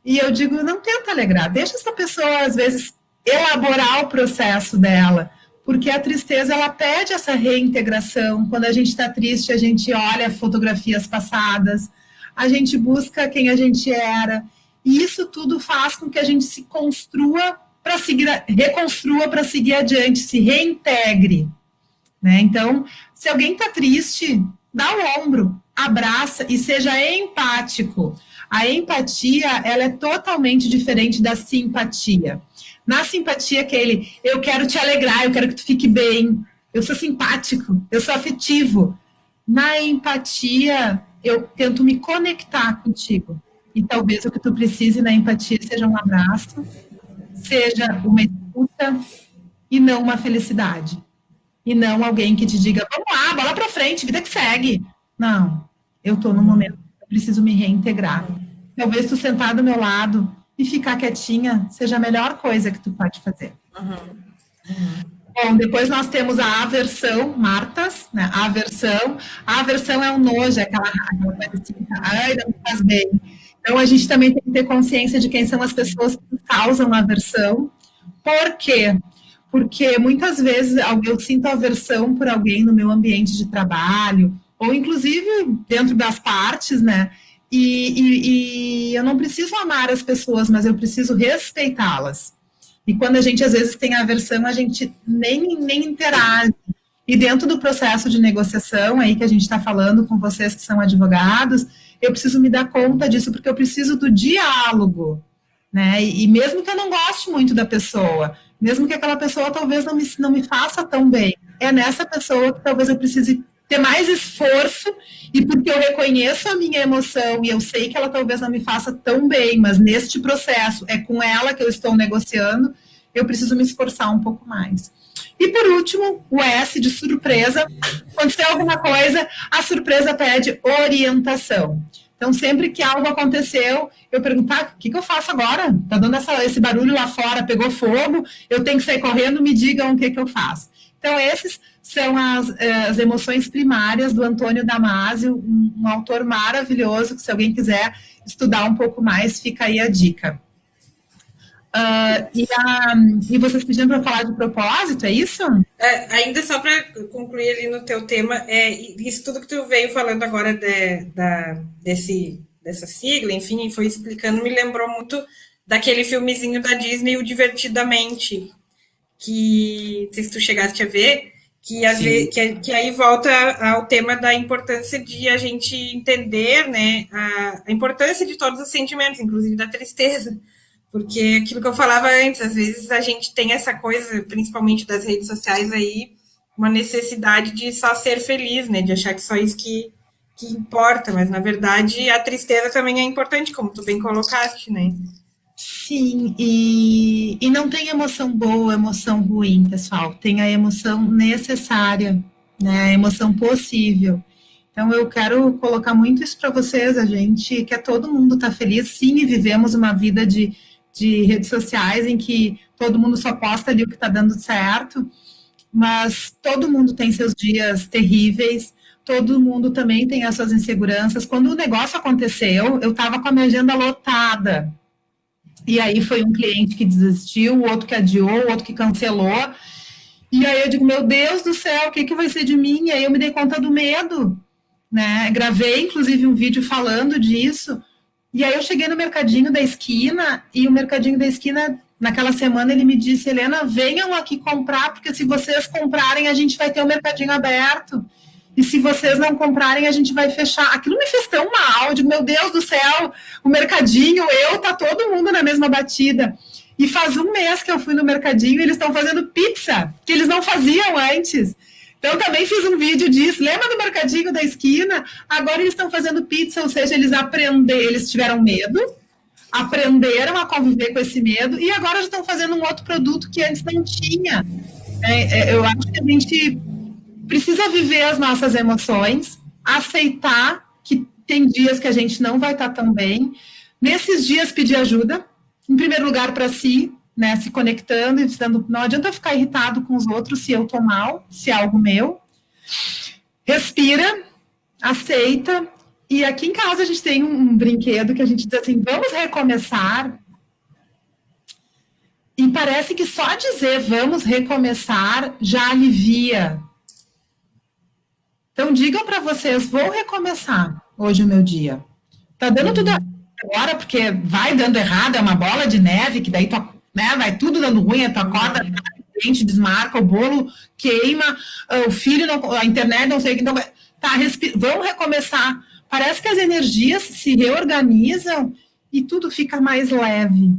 E eu digo, não tenta alegrar, deixa essa pessoa, às vezes, elaborar o processo dela, porque a tristeza, ela pede essa reintegração. Quando a gente está triste, a gente olha fotografias passadas, a gente busca quem a gente era, e isso tudo faz com que a gente se construa para seguir, reconstrua para seguir adiante, se reintegre, né? Então, se alguém está triste, dá o ombro, abraça e seja empático. A empatia, ela é totalmente diferente da simpatia. Na simpatia, aquele, eu quero te alegrar, eu quero que tu fique bem, eu sou simpático, eu sou afetivo. Na empatia, eu tento me conectar contigo. E talvez o que tu precise na empatia seja um abraço, seja uma escuta e não uma felicidade. E não alguém que te diga, vamos lá, bola pra frente, vida que segue. Não, eu tô num momento que eu preciso me reintegrar. Talvez tu sentar do meu lado e ficar quietinha seja a melhor coisa que tu pode fazer. Bom, depois nós temos a aversão, Martas, né? A aversão é um nojo, é aquela coisa assim, ai, não me faz bem. Então, a gente também tem que ter consciência de quem são as pessoas que causam aversão. Por quê? Porque muitas vezes eu sinto aversão por alguém no meu ambiente de trabalho, ou inclusive dentro das partes, né? E eu não preciso amar as pessoas, mas eu preciso respeitá-las. E quando a gente, às vezes, tem aversão, a gente nem interage. E dentro do processo de negociação aí que a gente está falando com vocês que são advogados, eu preciso me dar conta disso, porque eu preciso do diálogo, né? E mesmo que eu não goste muito da pessoa, mesmo que aquela pessoa talvez não me faça tão bem, é nessa pessoa que talvez eu precise ter mais esforço, e porque eu reconheço a minha emoção e eu sei que ela talvez não me faça tão bem, mas neste processo é com ela que eu estou negociando, eu preciso me esforçar um pouco mais. E por último, o S de surpresa. Quando tem alguma coisa, a surpresa pede orientação. Então, sempre que algo aconteceu, eu pergunto, o que eu faço agora? Tá dando esse barulho lá fora, pegou fogo, eu tenho que sair correndo, me digam o que eu faço. Então, esses são as emoções primárias do Antônio Damasio, um autor maravilhoso, que se alguém quiser estudar um pouco mais, fica aí a dica. E vocês pediram para falar de propósito, é isso? Ainda só para concluir ali no teu tema, isso tudo que tu veio falando agora dessa sigla, enfim, foi explicando, me lembrou muito daquele filmezinho da Disney, o Divertidamente, que se tu chegaste a ver, que aí volta ao tema da importância de a gente entender, né, a importância de todos os sentimentos, inclusive da tristeza. Porque aquilo que eu falava antes, às vezes a gente tem essa coisa, principalmente das redes sociais aí, uma necessidade de só ser feliz, né? De achar que só isso que importa, mas na verdade a tristeza também é importante, como tu bem colocaste, né? Sim, e não tem emoção boa, emoção ruim, pessoal. Tem a emoção necessária, né? A emoção possível. Então, eu quero colocar muito isso para vocês. A gente quer todo mundo estar feliz, sim, e vivemos uma vida de redes sociais em que todo mundo só posta ali o que está dando certo, mas todo mundo tem seus dias terríveis, todo mundo também tem as suas inseguranças. Quando o negócio aconteceu, eu estava com a minha agenda lotada. E aí foi um cliente que desistiu, o outro que adiou, o outro que cancelou. E aí eu digo, meu Deus do céu, o que, que vai ser de mim? E aí eu me dei conta do medo, né? Gravei, inclusive, um vídeo falando disso. E aí eu cheguei no mercadinho da esquina, e o mercadinho da esquina, naquela semana, ele me disse, Helena, venham aqui comprar, porque se vocês comprarem, a gente vai ter o mercadinho aberto. E se vocês não comprarem, a gente vai fechar. Aquilo me fez tão mal, eu digo, meu Deus do céu, o mercadinho, tá todo mundo na mesma batida. E faz um mês que eu fui no mercadinho e eles estão fazendo pizza, que eles não faziam antes. Então, também fiz um vídeo disso. Lembra do mercadinho da esquina? Agora eles estão fazendo pizza, ou seja, eles tiveram medo, aprenderam a conviver com esse medo e agora já estão fazendo um outro produto que antes não tinha. Eu acho que a gente precisa viver as nossas emoções, aceitar que tem dias que a gente não vai estar tão bem. Nesses dias, pedir ajuda, em primeiro lugar para si, né, se conectando e dizendo, não adianta eu ficar irritado com os outros se eu tô mal, se é algo meu. Respira, aceita, e aqui em casa a gente tem um brinquedo que a gente diz assim, vamos recomeçar. E parece que só dizer vamos recomeçar já alivia. Então digam para vocês, vou recomeçar hoje o meu dia. Tá dando tudo agora, porque vai dando errado, é uma bola de neve, que daí né, vai tudo dando ruim, a tua corda, a gente desmarca, o bolo queima, o filho, não, a internet, não sei o que. Então, tá, vamos recomeçar. Parece que as energias se reorganizam e tudo fica mais leve.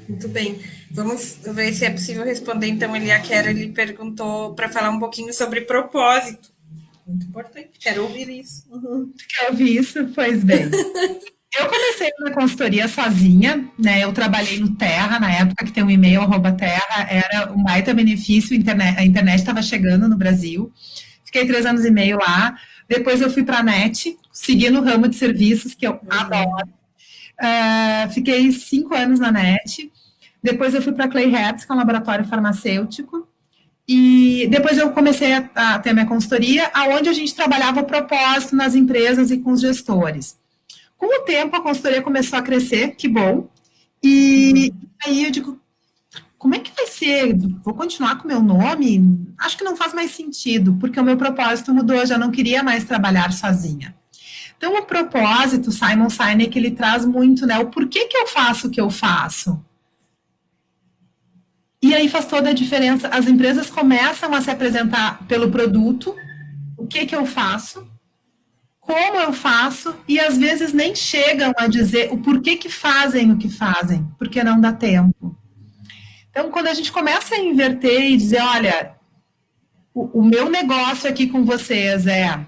Muito bem. Vamos ver se é possível responder. Então, a Kelly perguntou para falar um pouquinho sobre propósito. Muito importante. Quero ouvir isso. Quer ouvir isso? Pois bem. Eu comecei na consultoria sozinha, né? Eu trabalhei no Terra, na época que tem um e-mail, @terra, era um baita benefício, a internet estava chegando no Brasil. Fiquei 3 anos e meio lá. Depois eu fui para a NET, segui no ramo de serviços, que eu adoro. Fiquei 5 anos na NET. Depois eu fui para a Clay Herbs, que é um laboratório farmacêutico. E depois eu comecei a ter a minha consultoria, onde a gente trabalhava o propósito nas empresas e com os gestores. Com o tempo, a consultoria começou a crescer, que bom. E aí eu digo, como é que vai ser? Vou continuar com o meu nome? Acho que não faz mais sentido, porque o meu propósito mudou, eu já não queria mais trabalhar sozinha. Então, o propósito, Simon Sinek, ele traz muito, né? O porquê que eu faço o que eu faço? E aí faz toda a diferença. As empresas começam a se apresentar pelo produto, o que eu faço, como eu faço, e às vezes nem chegam a dizer o porquê que fazem o que fazem, porque não dá tempo. Então, quando a gente começa a inverter e dizer, olha, o meu negócio aqui com vocês é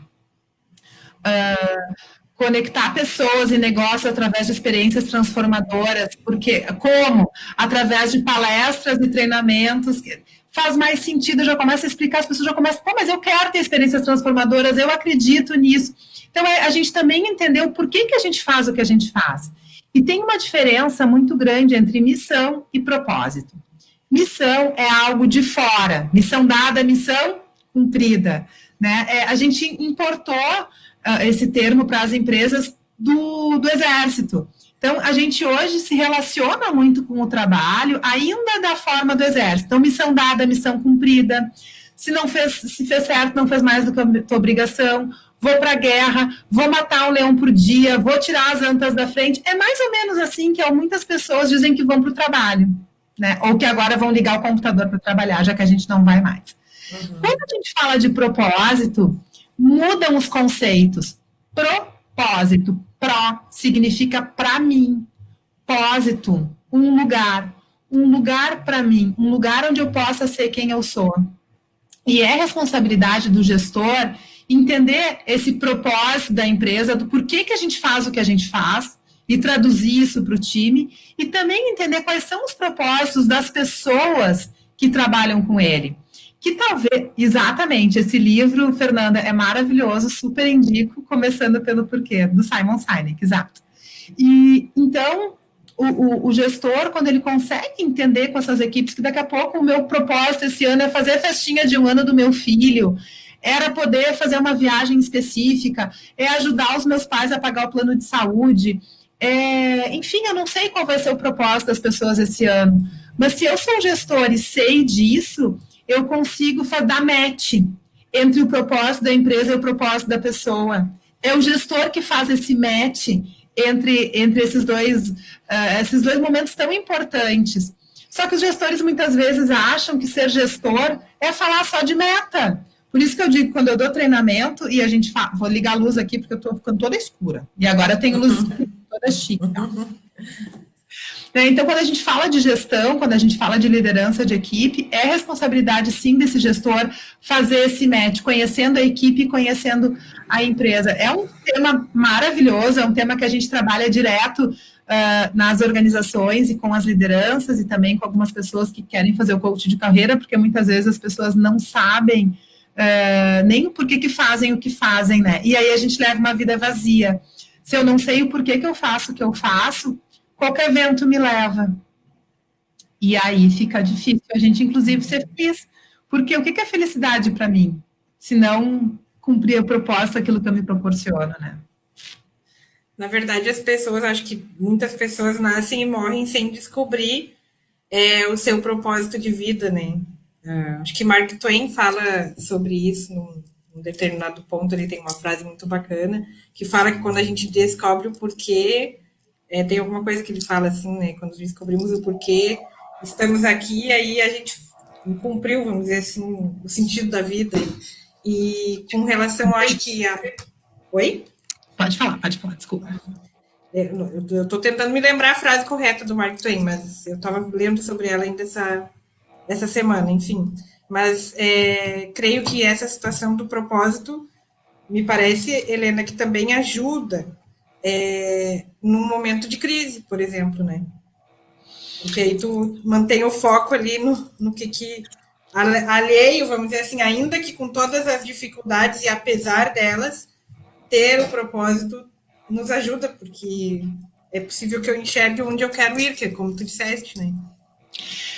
conectar pessoas e negócios através de experiências transformadoras, porque como? Através de palestras e treinamentos, faz mais sentido, eu já começo a explicar, as pessoas já começam, mas eu quero ter experiências transformadoras, eu acredito nisso. Então, a gente também entendeu por que a gente faz o que a gente faz. E tem uma diferença muito grande entre missão e propósito. Missão é algo de fora, missão dada, missão cumprida. Né? A gente importou esse termo para as empresas do Exército. Então, a gente hoje se relaciona muito com o trabalho, ainda da forma do Exército. Então, missão dada, missão cumprida. Se fez certo, não fez mais do que a tua obrigação. Vou para a guerra, vou matar um leão por dia, vou tirar as antas da frente. É mais ou menos assim que muitas pessoas dizem que vão para o trabalho, né? Ou que agora vão ligar o computador para trabalhar, já que a gente não vai mais. Quando a gente fala de propósito, mudam os conceitos. Propósito, significa para mim. Pósito, um lugar para mim, um lugar onde eu possa ser quem eu sou. E é responsabilidade do gestor entender esse propósito da empresa, do porquê que a gente faz o que a gente faz, e traduzir isso para o time, e também entender quais são os propósitos das pessoas que trabalham com ele. Que talvez, exatamente, esse livro, Fernanda, é maravilhoso, super indico, começando pelo porquê, do Simon Sinek, exato. E então, o gestor, quando ele consegue entender com essas equipes que daqui a pouco o meu propósito esse ano é fazer a festinha de 1 ano do meu filho, era poder fazer uma viagem específica, é ajudar os meus pais a pagar o plano de saúde, enfim, eu não sei qual vai ser o propósito das pessoas esse ano, mas se eu sou gestor e sei disso, eu consigo dar match entre o propósito da empresa e o propósito da pessoa. É o gestor que faz esse match entre esses dois momentos tão importantes. Só que os gestores muitas vezes acham que ser gestor é falar só de meta. Por isso que eu digo, quando eu dou treinamento, e a gente fala, vou ligar a luz aqui porque eu estou ficando toda escura. E agora eu tenho luz toda chique. Tá? Então, quando a gente fala de gestão, quando a gente fala de liderança de equipe, é responsabilidade, sim, desse gestor fazer esse match, conhecendo a equipe, conhecendo a empresa. É um tema maravilhoso, é um tema que a gente trabalha direto nas organizações e com as lideranças e também com algumas pessoas que querem fazer o coach de carreira, porque muitas vezes as pessoas não sabem nem o porquê que fazem o que fazem, né? E aí a gente leva uma vida vazia. Se eu não sei o porquê que eu faço o que eu faço, qualquer evento me leva. E aí fica difícil a gente, inclusive, ser feliz. Porque o que é felicidade para mim? Se não cumprir o propósito, aquilo que eu me proporciona, né? Na verdade, as pessoas, acho que muitas pessoas nascem e morrem sem descobrir o seu propósito de vida, né? Acho que Mark Twain fala sobre isso num determinado ponto, ele tem uma frase muito bacana, que fala que quando a gente descobre o porquê, tem alguma coisa que ele fala assim, né? Quando descobrimos o porquê, estamos aqui, aí a gente cumpriu, vamos dizer assim, o sentido da vida. E com relação, acho que Oi? Pode falar, desculpa. Eu estou tentando me lembrar a frase correta do Mark Twain, mas eu estava lendo sobre ela ainda essa semana, enfim. Mas creio que essa situação do propósito, me parece, Helena, que também ajuda num momento de crise, por exemplo, né? Porque aí tu mantém o foco ali no que alheio, vamos dizer assim, ainda que com todas as dificuldades e apesar delas, ter o propósito nos ajuda, porque é possível que eu enxergue onde eu quero ir, que é como tu disseste, né?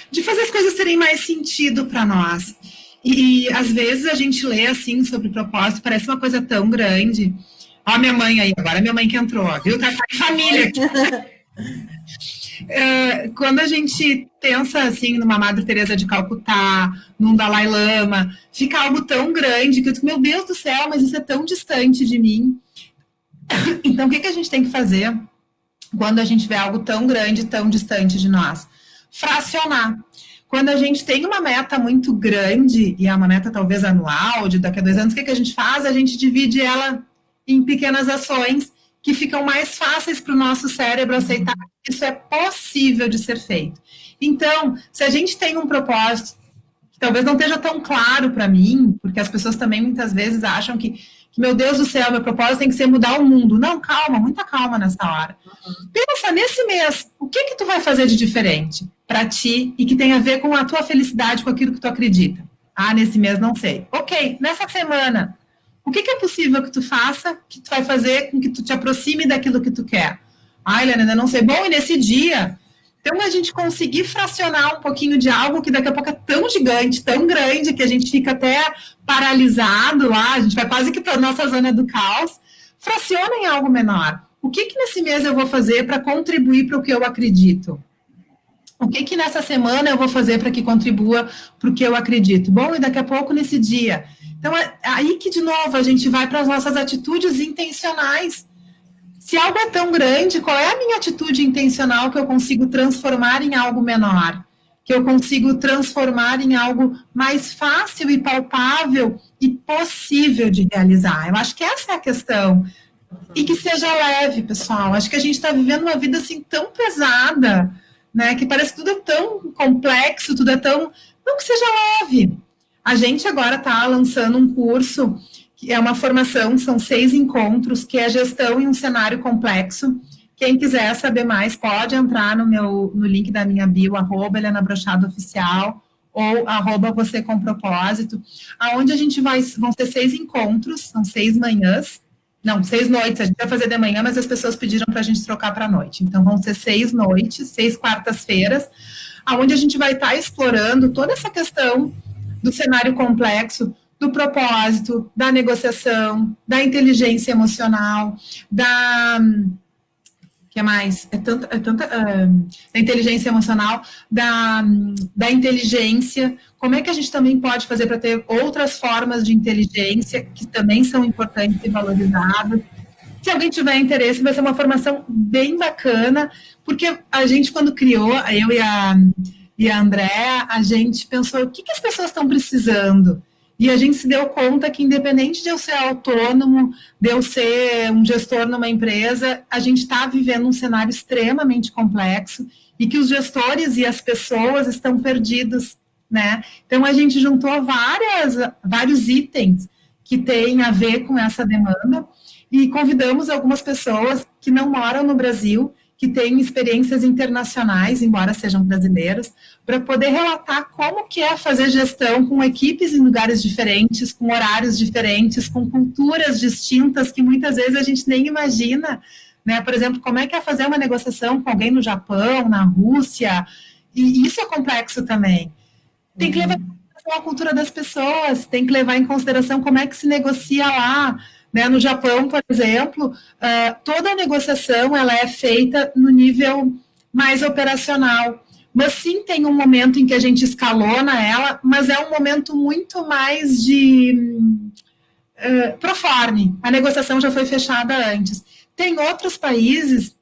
De fazer as coisas terem mais sentido para nós. E às vezes a gente lê assim sobre propósito, parece uma coisa tão grande. Ó, minha mãe aí, agora minha mãe que entrou, viu? Tá em família. Quando a gente pensa assim numa Madre Teresa de Calcutá, num Dalai Lama, fica algo tão grande que eu digo, meu Deus do céu, mas isso é tão distante de mim. Então, o que a gente tem que fazer quando a gente vê algo tão grande, tão distante de nós? Fracionar. Quando a gente tem uma meta muito grande, e é uma meta talvez anual, de daqui a 2 anos, o que a gente faz? A gente divide ela em pequenas ações que ficam mais fáceis para o nosso cérebro aceitar que isso é possível de ser feito. Então, se a gente tem um propósito que talvez não esteja tão claro para mim, porque as pessoas também muitas vezes acham que, meu Deus do céu, meu propósito tem que ser mudar o mundo. Não, calma, muita calma nessa hora. Pensa, nesse mês, o que tu vai fazer de diferente para ti e que tem a ver com a tua felicidade, com aquilo que tu acredita? Ah, nesse mês não sei. Ok, nessa semana, o que é possível que tu faça, que tu vai fazer com que tu te aproxime daquilo que tu quer? Ah, Helena, ainda não sei. Bom, e nesse dia, então a gente conseguir fracionar um pouquinho de algo que daqui a pouco é tão gigante, tão grande, que a gente fica até paralisado lá, a gente vai quase que para a nossa zona do caos, fraciona em algo menor. O que nesse mês eu vou fazer para contribuir para o que eu acredito? O que nessa semana eu vou fazer para que contribua para o que eu acredito? Bom, e daqui a pouco nesse dia. Então, é aí que, de novo, a gente vai para as nossas atitudes intencionais. Se algo é tão grande, qual é a minha atitude intencional que eu consigo transformar em algo menor? Que eu consigo transformar em algo mais fácil e palpável e possível de realizar? Eu acho que essa é a questão. E que seja leve, pessoal. Acho que a gente está vivendo uma vida assim tão pesada, né? Que parece que tudo é tão complexo, tudo é tão... Não, que seja leve. A gente agora está lançando um curso, que é uma formação, são 6 encontros, que é gestão em um cenário complexo. Quem quiser saber mais, pode entrar no link da minha bio, @HelenaBrochado Oficial, ou @você com propósito, aonde vão ter 6 encontros, são 6 manhãs, não, 6 noites, a gente vai fazer de manhã, mas as pessoas pediram para a gente trocar para a noite. Então, vão ser 6 noites, 6 quartas-feiras, aonde a gente vai estar explorando toda essa questão do cenário complexo, do propósito, da negociação, da inteligência emocional, da que mais? Da inteligência emocional, da inteligência. Como é que a gente também pode fazer para ter outras formas de inteligência que também são importantes e valorizadas? Se alguém tiver interesse, vai ser uma formação bem bacana, porque a gente, quando criou, eu e a Andréa, a gente pensou, o que as pessoas estão precisando? E a gente se deu conta que, independente de eu ser autônomo, de eu ser um gestor numa empresa, a gente está vivendo um cenário extremamente complexo e que os gestores e as pessoas estão perdidos, né? Então, a gente juntou vários itens que têm a ver com essa demanda e convidamos algumas pessoas que não moram no Brasil, que têm experiências internacionais, embora sejam brasileiros, para poder relatar como que é fazer gestão com equipes em lugares diferentes, com horários diferentes, com culturas distintas, que muitas vezes a gente nem imagina, né? Por exemplo, como é que é fazer uma negociação com alguém no Japão, na Rússia, e isso é complexo também. Tem que levar em consideração a cultura das pessoas, tem que levar em consideração como é que se negocia lá, né? No Japão, por exemplo, toda a negociação ela é feita no nível mais operacional, mas sim tem um momento em que a gente escalona ela, mas é um momento muito mais de proforme. A negociação já foi fechada antes. Tem outros países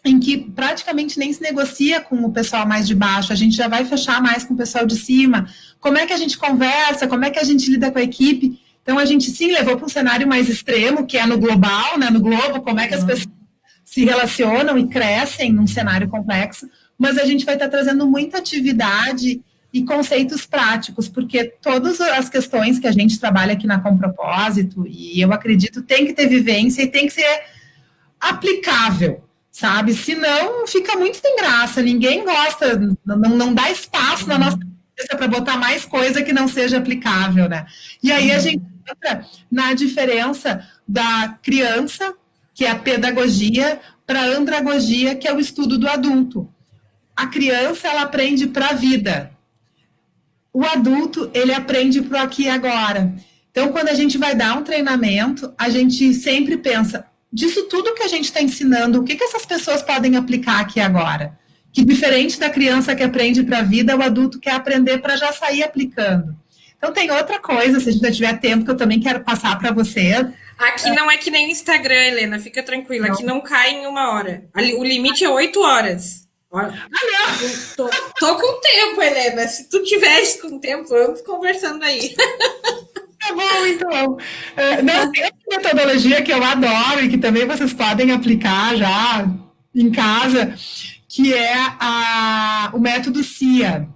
em que praticamente nem se negocia com o pessoal mais de baixo, a gente já vai fechar mais com o pessoal de cima. Como é que a gente conversa, como é que a gente lida com a equipe? Então, a gente sim levou para um cenário mais extremo, que é no global, né, no globo, como é que as pessoas se relacionam e crescem num cenário complexo, mas a gente vai estar trazendo muita atividade e conceitos práticos, porque todas as questões que a gente trabalha aqui na Com Propósito, e eu acredito, tem que ter vivência e tem que ser aplicável, sabe? Senão fica muito sem graça, ninguém gosta, não dá espaço na nossa cabeça para botar mais coisa que não seja aplicável, né? E aí a gente entra na diferença da criança, que é a pedagogia, para a andragogia, que é o estudo do adulto. A criança, ela aprende para a vida. O adulto, ele aprende para o aqui e agora. Então, quando a gente vai dar um treinamento, a gente sempre pensa, disso tudo que a gente está ensinando, o que essas pessoas podem aplicar aqui agora? Que diferente da criança que aprende para a vida, o adulto quer aprender para já sair aplicando. Então, tem outra coisa, se a gente já tiver tempo, que eu também quero passar para você. Aqui não é que nem o Instagram, Helena, fica tranquila, aqui não cai em 1 hora. O limite é 8 horas. Tô com tempo, Helena. Se tu tivesse com tempo, vamos conversando aí. Tá bom, então. Não, tem uma metodologia que eu adoro e que também vocês podem aplicar já em casa, que é o método CIA.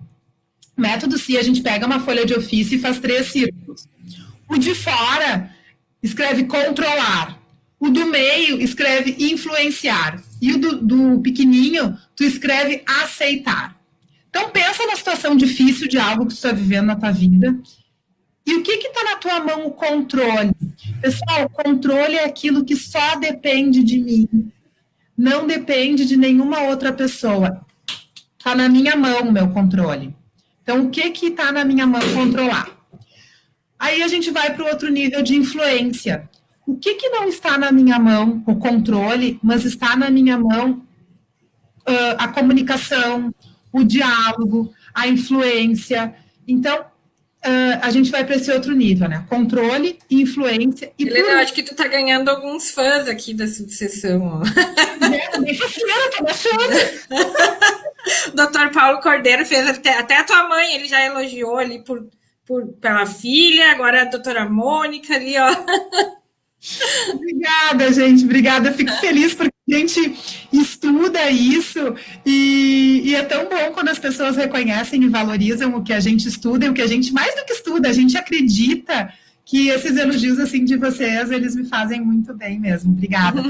O método CIA, a gente pega uma folha de ofício e faz 3 círculos. O de fora escreve controlar. O do meio escreve influenciar. E o do pequenininho, tu escreve aceitar. Então, pensa na situação difícil de algo que tu está vivendo na tua vida. E o que está na tua mão? O controle. Pessoal, o controle é aquilo que só depende de mim. Não depende de nenhuma outra pessoa. Está na minha mão o meu controle. Então, o que está na minha mão controlar? Aí a gente vai para o outro nível de influência. O que não está na minha mão, o controle, mas está na minha mão a comunicação, o diálogo, a influência. Então, a gente vai para esse outro nível, né? Controle, influência e... Helena, eu acho que tu tá ganhando alguns fãs aqui da subseção. Bem fascinante, tô achando. Dr. Paulo Cordeiro fez até a tua mãe, ele já elogiou ali pela filha, agora a doutora Mônica ali, ó. Obrigada, gente, obrigada. Fico feliz porque a gente estuda isso e é tão bom quando as pessoas reconhecem e valorizam o que a gente estuda e o que a gente, mais do que estuda, a gente acredita que esses elogios assim de vocês, eles me fazem muito bem mesmo. Obrigada.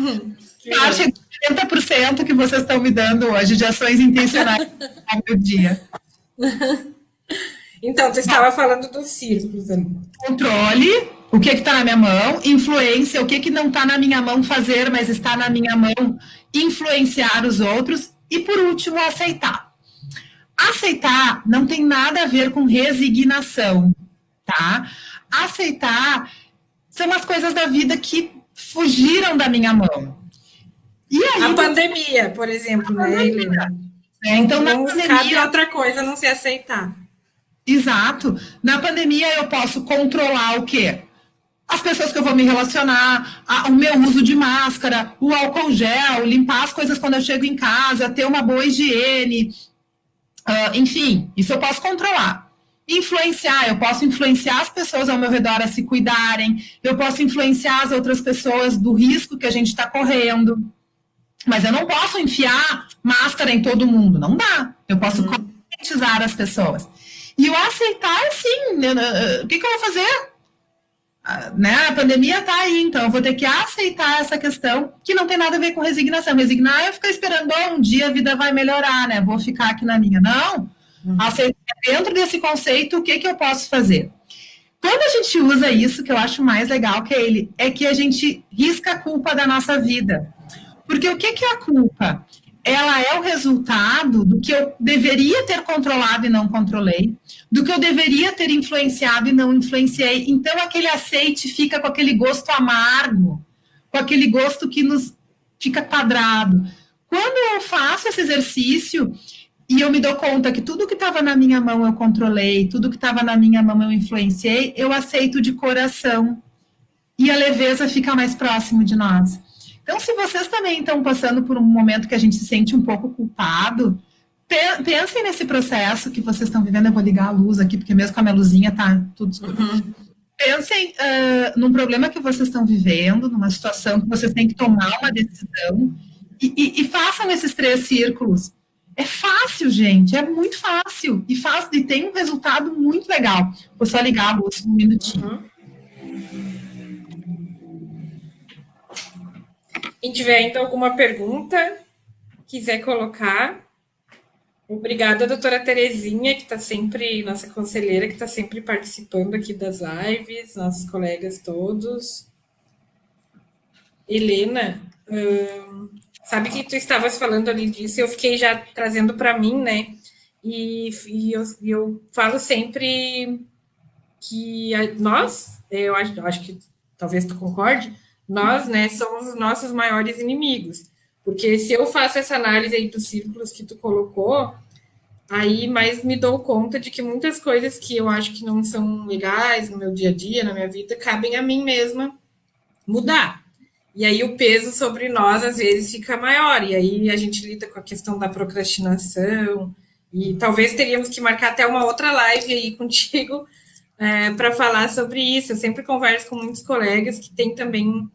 Acho que 70% que vocês estão me dando hoje de ações intencionais no meu dia. Então, tu estava falando dos círculos ali. Controle, o que está na minha mão, influência, o que não está na minha mão fazer, mas está na minha mão influenciar os outros, e por último, aceitar. Aceitar não tem nada a ver com resignação, tá? Aceitar são as coisas da vida que fugiram da minha mão. E aí, a pandemia, por exemplo, né, Helena? Então, não cabe outra coisa não se aceitar. Exato. Na pandemia eu posso controlar o quê? As pessoas que eu vou me relacionar, o meu uso de máscara, o álcool gel, limpar as coisas quando eu chego em casa, ter uma boa higiene, enfim, isso eu posso controlar. Influenciar, eu posso influenciar as pessoas ao meu redor a se cuidarem, eu posso influenciar as outras pessoas do risco que a gente está correndo, mas eu não posso enfiar máscara em todo mundo, não dá. Eu posso conscientizar as pessoas. E o aceitar, sim, o que eu vou fazer? Né? A pandemia está aí, então eu vou ter que aceitar essa questão que não tem nada a ver com resignação. Resignar é ficar esperando, um dia a vida vai melhorar, né? Vou ficar aqui na minha. Não. Aceitar dentro desse conceito, o que eu posso fazer? Quando a gente usa isso, que eu acho mais legal é que a gente risca a culpa da nossa vida. Porque o que é a culpa? Ela é o resultado do que eu deveria ter controlado e não controlei, do que eu deveria ter influenciado e não influenciei. Então, aquele aceite fica com aquele gosto amargo, com aquele gosto que nos fica quadrado. Quando eu faço esse exercício e eu me dou conta que tudo que estava na minha mão eu controlei, tudo que estava na minha mão eu influenciei, eu aceito de coração. E a leveza fica mais próximo de nós. Então, se vocês também estão passando por um momento que a gente se sente um pouco culpado, pensem nesse processo que vocês estão vivendo. Eu vou ligar a luz aqui, porque mesmo com a minha luzinha tá tudo escuro. Pensem num problema que vocês estão vivendo, numa situação que vocês têm que tomar uma decisão, e façam esses 3 círculos. É fácil, gente, é muito fácil, e tem um resultado muito legal. Vou só ligar a luz um minutinho. Quem tiver ainda alguma pergunta, quiser colocar. Obrigada, doutora Terezinha, que está sempre, nossa conselheira, que está sempre participando aqui das lives, nossos colegas todos. Helena, sabe que tu estavas falando ali disso, eu fiquei já trazendo para mim, né? E eu falo sempre que nós, eu acho que talvez tu concorde, nós, né, somos os nossos maiores inimigos. Porque se eu faço essa análise aí dos círculos que tu colocou, aí mais me dou conta de que muitas coisas que eu acho que não são legais no meu dia a dia, na minha vida, cabem a mim mesma mudar. E aí o peso sobre nós, às vezes, fica maior. E aí a gente lida com a questão da procrastinação. E talvez teríamos que marcar até uma outra live aí contigo para falar sobre isso. Eu sempre converso com muitos colegas que têm também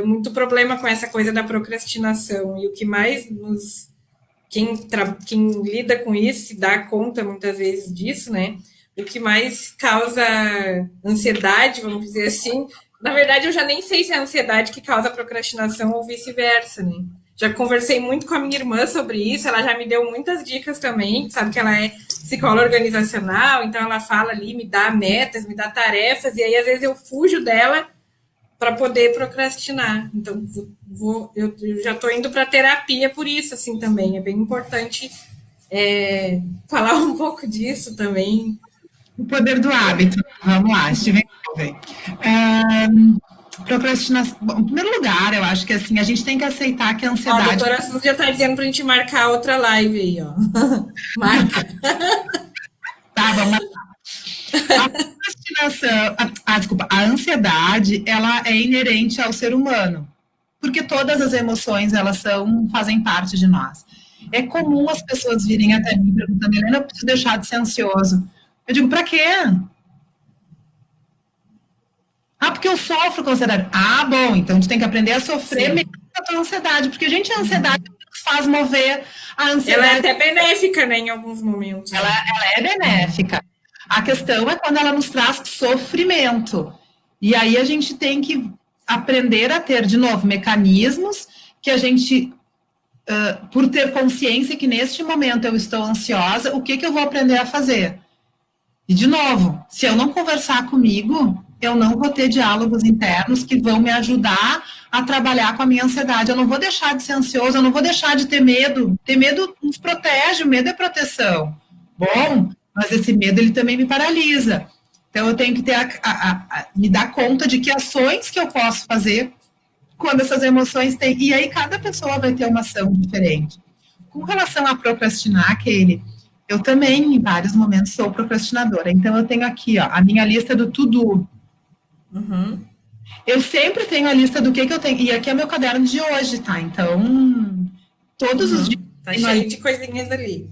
muito problema com essa coisa da procrastinação. E o que mais nos... Quem lida com isso se dá conta muitas vezes disso, né? O que mais causa ansiedade, vamos dizer assim. Na verdade, eu já nem sei se é a ansiedade que causa a procrastinação ou vice-versa, né? Já conversei muito com a minha irmã sobre isso, ela já me deu muitas dicas também, sabe que ela é psicóloga organizacional, então ela fala ali, me dá metas, me dá tarefas, e aí às vezes eu fujo dela para poder procrastinar. Então, eu já estou indo para terapia por isso, assim, também. É bem importante falar um pouco disso também. O poder do hábito. Vamos lá, Steven Covey. Procrastinação. Bom, em primeiro lugar, eu acho que assim, a gente tem que aceitar que a ansiedade... Ó, a doutora Suzy já está dizendo para a gente marcar outra live aí, ó. Marca. Tá, vamos lá. A procrastinação, desculpa, a ansiedade, ela é inerente ao ser humano, porque todas as emoções, elas fazem parte de nós. É comum as pessoas virem até mim perguntando, Helena, eu preciso deixar de ser ansioso. Eu digo, para quê? Porque eu sofro com ansiedade. Bom, então tu tem que aprender a sofrer mesmo com a tua ansiedade, porque, gente, a ansiedade nos faz mover. A ansiedade... Ela é até benéfica, né, em alguns momentos. Ela é benéfica. A questão é quando ela nos traz sofrimento. E aí a gente tem que aprender a ter, de novo, mecanismos que a gente, por ter consciência que neste momento eu estou ansiosa, o que eu vou aprender a fazer? E, de novo, se eu não conversar comigo, eu não vou ter diálogos internos que vão me ajudar a trabalhar com a minha ansiedade. Eu não vou deixar de ser ansioso, eu não vou deixar de ter medo. Ter medo nos protege, o medo é proteção. Bom, mas esse medo ele também me paralisa. Então eu tenho que ter me dar conta de que ações que eu posso fazer quando essas emoções têm. E aí cada pessoa vai ter uma ação diferente. Com relação a procrastinar, Kelly, eu também, em vários momentos, sou procrastinadora. Então, eu tenho aqui, ó, a minha lista do to-do. Uhum. Eu sempre tenho a lista do que eu tenho. E aqui é meu caderno de hoje, tá? Então, todos os dias Tá eu tenho a cheio lista de coisinhas ali.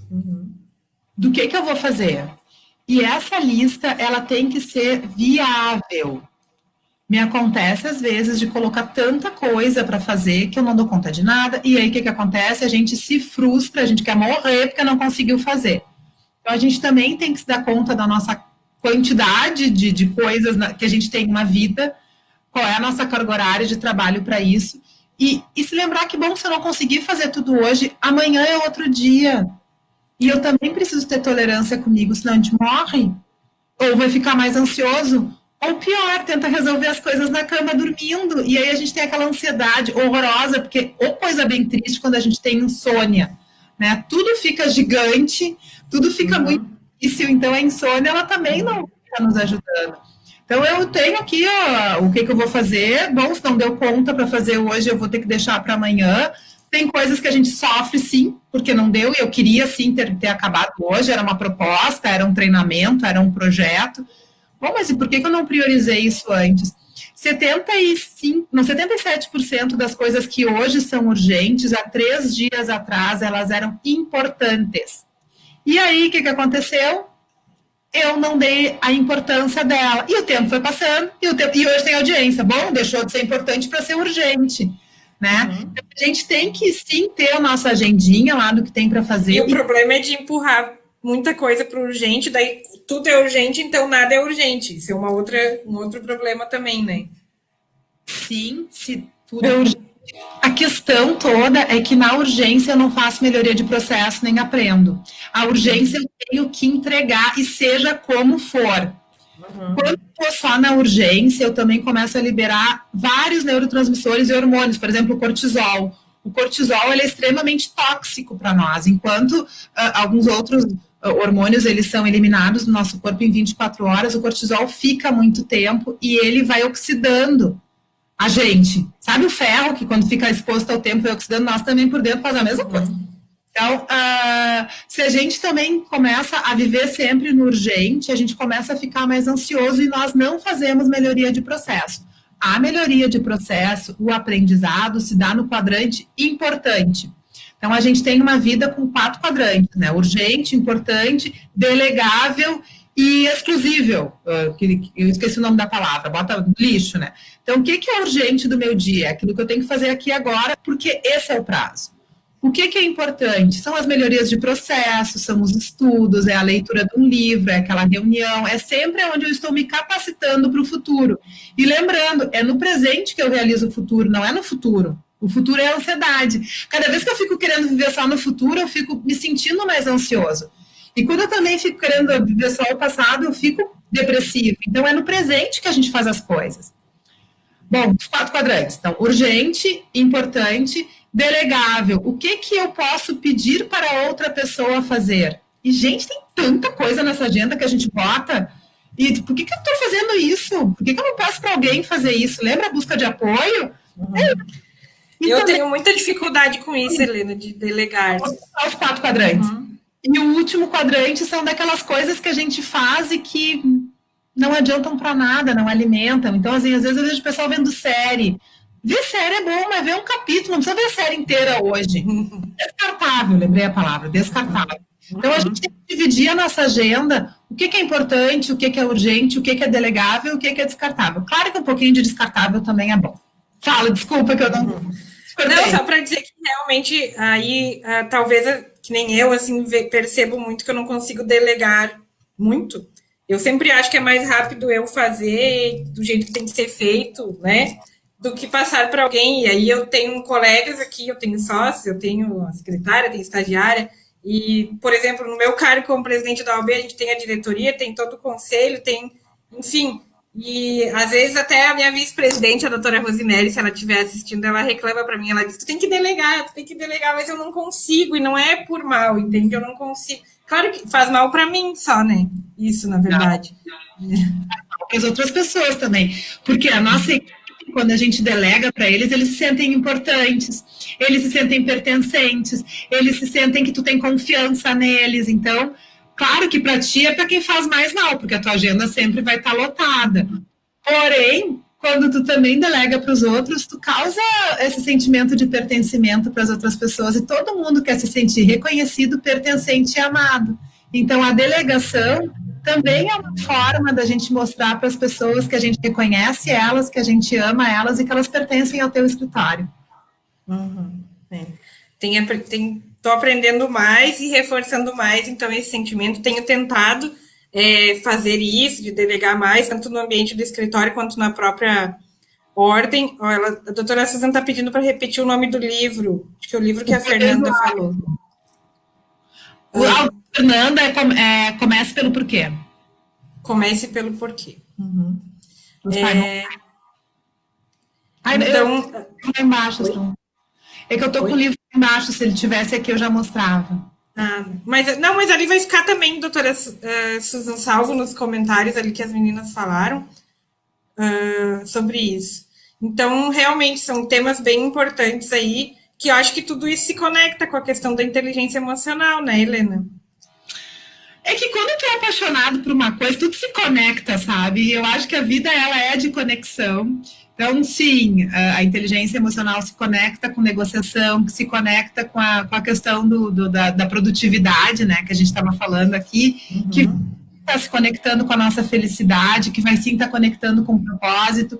do que eu vou fazer. E essa lista, ela tem que ser viável. Me acontece, às vezes, de colocar tanta coisa para fazer que eu não dou conta de nada. E aí, o que acontece? A gente se frustra, a gente quer morrer porque não conseguiu fazer. Então, a gente também tem que se dar conta da nossa quantidade de coisas que a gente tem uma vida, qual é a nossa carga horária de trabalho para isso, e se lembrar que, bom, se eu não conseguir fazer tudo hoje, amanhã é outro dia. E eu também preciso ter tolerância comigo, senão a gente morre, ou vai ficar mais ansioso, ou pior, tenta resolver as coisas na cama dormindo, e aí a gente tem aquela ansiedade horrorosa, porque ou coisa bem triste quando a gente tem insônia, né? Tudo fica gigante, tudo fica muito difícil, então a insônia ela também não está nos ajudando. Então eu tenho aqui ó, o que eu vou fazer, bom, se não deu conta para fazer hoje, eu vou ter que deixar para amanhã. Tem coisas que a gente sofre sim, porque não deu, e eu queria sim ter acabado hoje, era uma proposta, era um treinamento, era um projeto. Bom, mas e por que eu não priorizei isso antes? 75, não, 77% das coisas que hoje são urgentes, há 3 dias atrás, elas eram importantes. E aí, o que aconteceu? Eu não dei a importância dela. E o tempo foi passando, e hoje tem audiência. Bom, deixou de ser importante para ser urgente. Né? Então, a gente tem que sim ter a nossa agendinha lá do que tem para fazer. E o problema é de empurrar muita coisa para o urgente, daí tudo é urgente, então nada é urgente. Isso é um outro problema também, né? Sim, se tudo é urgente. A questão toda é que na urgência eu não faço melhoria de processo nem aprendo. A urgência eu tenho que entregar e seja como for. Quando eu estou só na urgência, eu também começo a liberar vários neurotransmissores e hormônios, por exemplo, o cortisol. O cortisol ele é extremamente tóxico para nós, enquanto alguns outros hormônios eles são eliminados do nosso corpo em 24 horas, o cortisol fica muito tempo e ele vai oxidando a gente. Sabe o ferro que quando fica exposto ao tempo vai oxidando, nós também por dentro faz a mesma coisa. Então, se a gente também começa a viver sempre no urgente, a gente começa a ficar mais ansioso e nós não fazemos melhoria de processo. A melhoria de processo, o aprendizado, se dá no quadrante importante. Então, a gente tem uma vida com 4 quadrantes, né? Urgente, importante, delegável e exclusível. Eu esqueci o nome da palavra, bota lixo, né? Então, o que é urgente do meu dia? É aquilo que eu tenho que fazer aqui agora, porque esse é o prazo. O que é importante? São as melhorias de processo, são os estudos, é a leitura de um livro, é aquela reunião, é sempre onde eu estou me capacitando para o futuro. E lembrando, é no presente que eu realizo o futuro, não é no futuro. O futuro é a ansiedade. Cada vez que eu fico querendo viver só no futuro, eu fico me sentindo mais ansioso. E quando eu também fico querendo viver só o passado, eu fico depressivo. Então, é no presente que a gente faz as coisas. Bom, os 4 quadrantes. Então, urgente, importante, delegável. O que eu posso pedir para outra pessoa fazer? E, gente, tem tanta coisa nessa agenda que a gente bota. E por que eu estou fazendo isso? Por que eu não peço para alguém fazer isso? Lembra a busca de apoio? Eu tenho muita dificuldade com isso, Helena, de delegar. Os 4 quadrantes. E o último quadrante são daquelas coisas que a gente faz e que não adiantam para nada, não alimentam. Então, assim, às vezes eu vejo o pessoal vendo série. Ver série é bom, mas ver um capítulo, não precisa ver a série inteira hoje. Descartável, lembrei a palavra, descartável. Então, a gente tem que dividir a nossa agenda, o que é importante, o que é urgente, o que é delegável, o que é descartável. Claro que um pouquinho de descartável também é bom. Fala, desculpa que eu não... Não, só para dizer que realmente aí, talvez, que nem eu, assim, percebo muito que eu não consigo delegar muito. Eu sempre acho que é mais rápido eu fazer do jeito que tem que ser feito, né? Do que passar para alguém. E aí eu tenho colegas aqui, eu tenho sócios, eu tenho a secretária, tenho estagiária, E, por exemplo, no meu cargo como presidente da OAB, a gente tem a diretoria, tem todo o conselho, tem, enfim, e às vezes até a minha vice-presidente, a doutora Rosinelli, se ela estiver assistindo, ela reclama para mim, ela diz, tu tem que delegar, mas eu não consigo, e não é por mal, entende? Eu não consigo. Claro que faz mal para mim só, né? Isso, na verdade. Para as outras pessoas também, porque a nossa equipe, quando a gente delega para eles, eles se sentem importantes, eles se sentem pertencentes, eles se sentem que tu tem confiança neles, então, claro que para ti é para quem faz mais mal, porque a tua agenda sempre vai estar lotada, porém, quando tu também delega para os outros, tu causa esse sentimento de pertencimento para as outras pessoas, e todo mundo quer se sentir reconhecido, pertencente e amado. Então, a delegação também é uma forma da gente mostrar para as pessoas que a gente reconhece elas, que a gente ama elas e que elas pertencem ao teu escritório. É. Estou aprendendo mais e reforçando mais, então, esse sentimento. Tenho tentado fazer isso, de delegar mais, tanto no ambiente do escritório quanto na própria ordem. A doutora Suzana está pedindo para repetir o nome do livro, acho que é o livro que a Fernanda falou. Fernanda, comece pelo porquê. Comece pelo porquê. Então, lá embaixo, é que eu tô com o livro embaixo, se ele tivesse aqui eu já mostrava. Mas ali vai ficar também, doutora Susan, salvo nos comentários ali que as meninas falaram sobre isso. Então, realmente, são temas bem importantes aí, que eu acho que tudo isso se conecta com a questão da inteligência emocional, né, Helena? É que quando tu é apaixonado por uma coisa, tudo se conecta, sabe? E eu acho que a vida, ela é de conexão. Então, sim, a inteligência emocional se conecta com negociação, que se conecta com a questão da produtividade, né, que a gente estava falando aqui, que está se conectando com a nossa felicidade, que vai sim estar conectando com o propósito.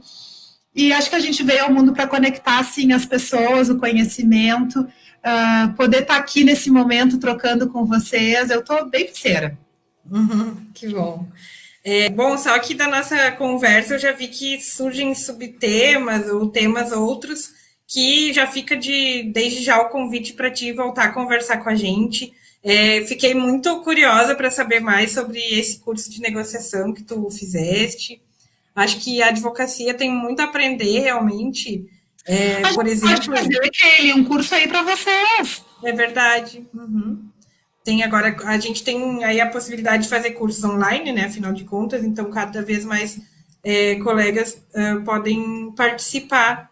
E acho que a gente veio ao mundo para conectar, sim, as pessoas, o conhecimento, poder estar aqui nesse momento trocando com vocês. Eu estou bem parceira. Que bom. Bom, só que da nossa conversa eu já vi que surgem subtemas ou temas outros que já fica desde já o convite para ti voltar a conversar com a gente. Fiquei muito curiosa para saber mais sobre esse curso de negociação que tu fizeste. Acho que a advocacia tem muito a aprender realmente. Por exemplo. Pode fazer aquele, um curso aí para vocês. É verdade. Tem agora, a gente tem aí a possibilidade de fazer cursos online, né? Afinal de contas, então cada vez mais colegas podem participar.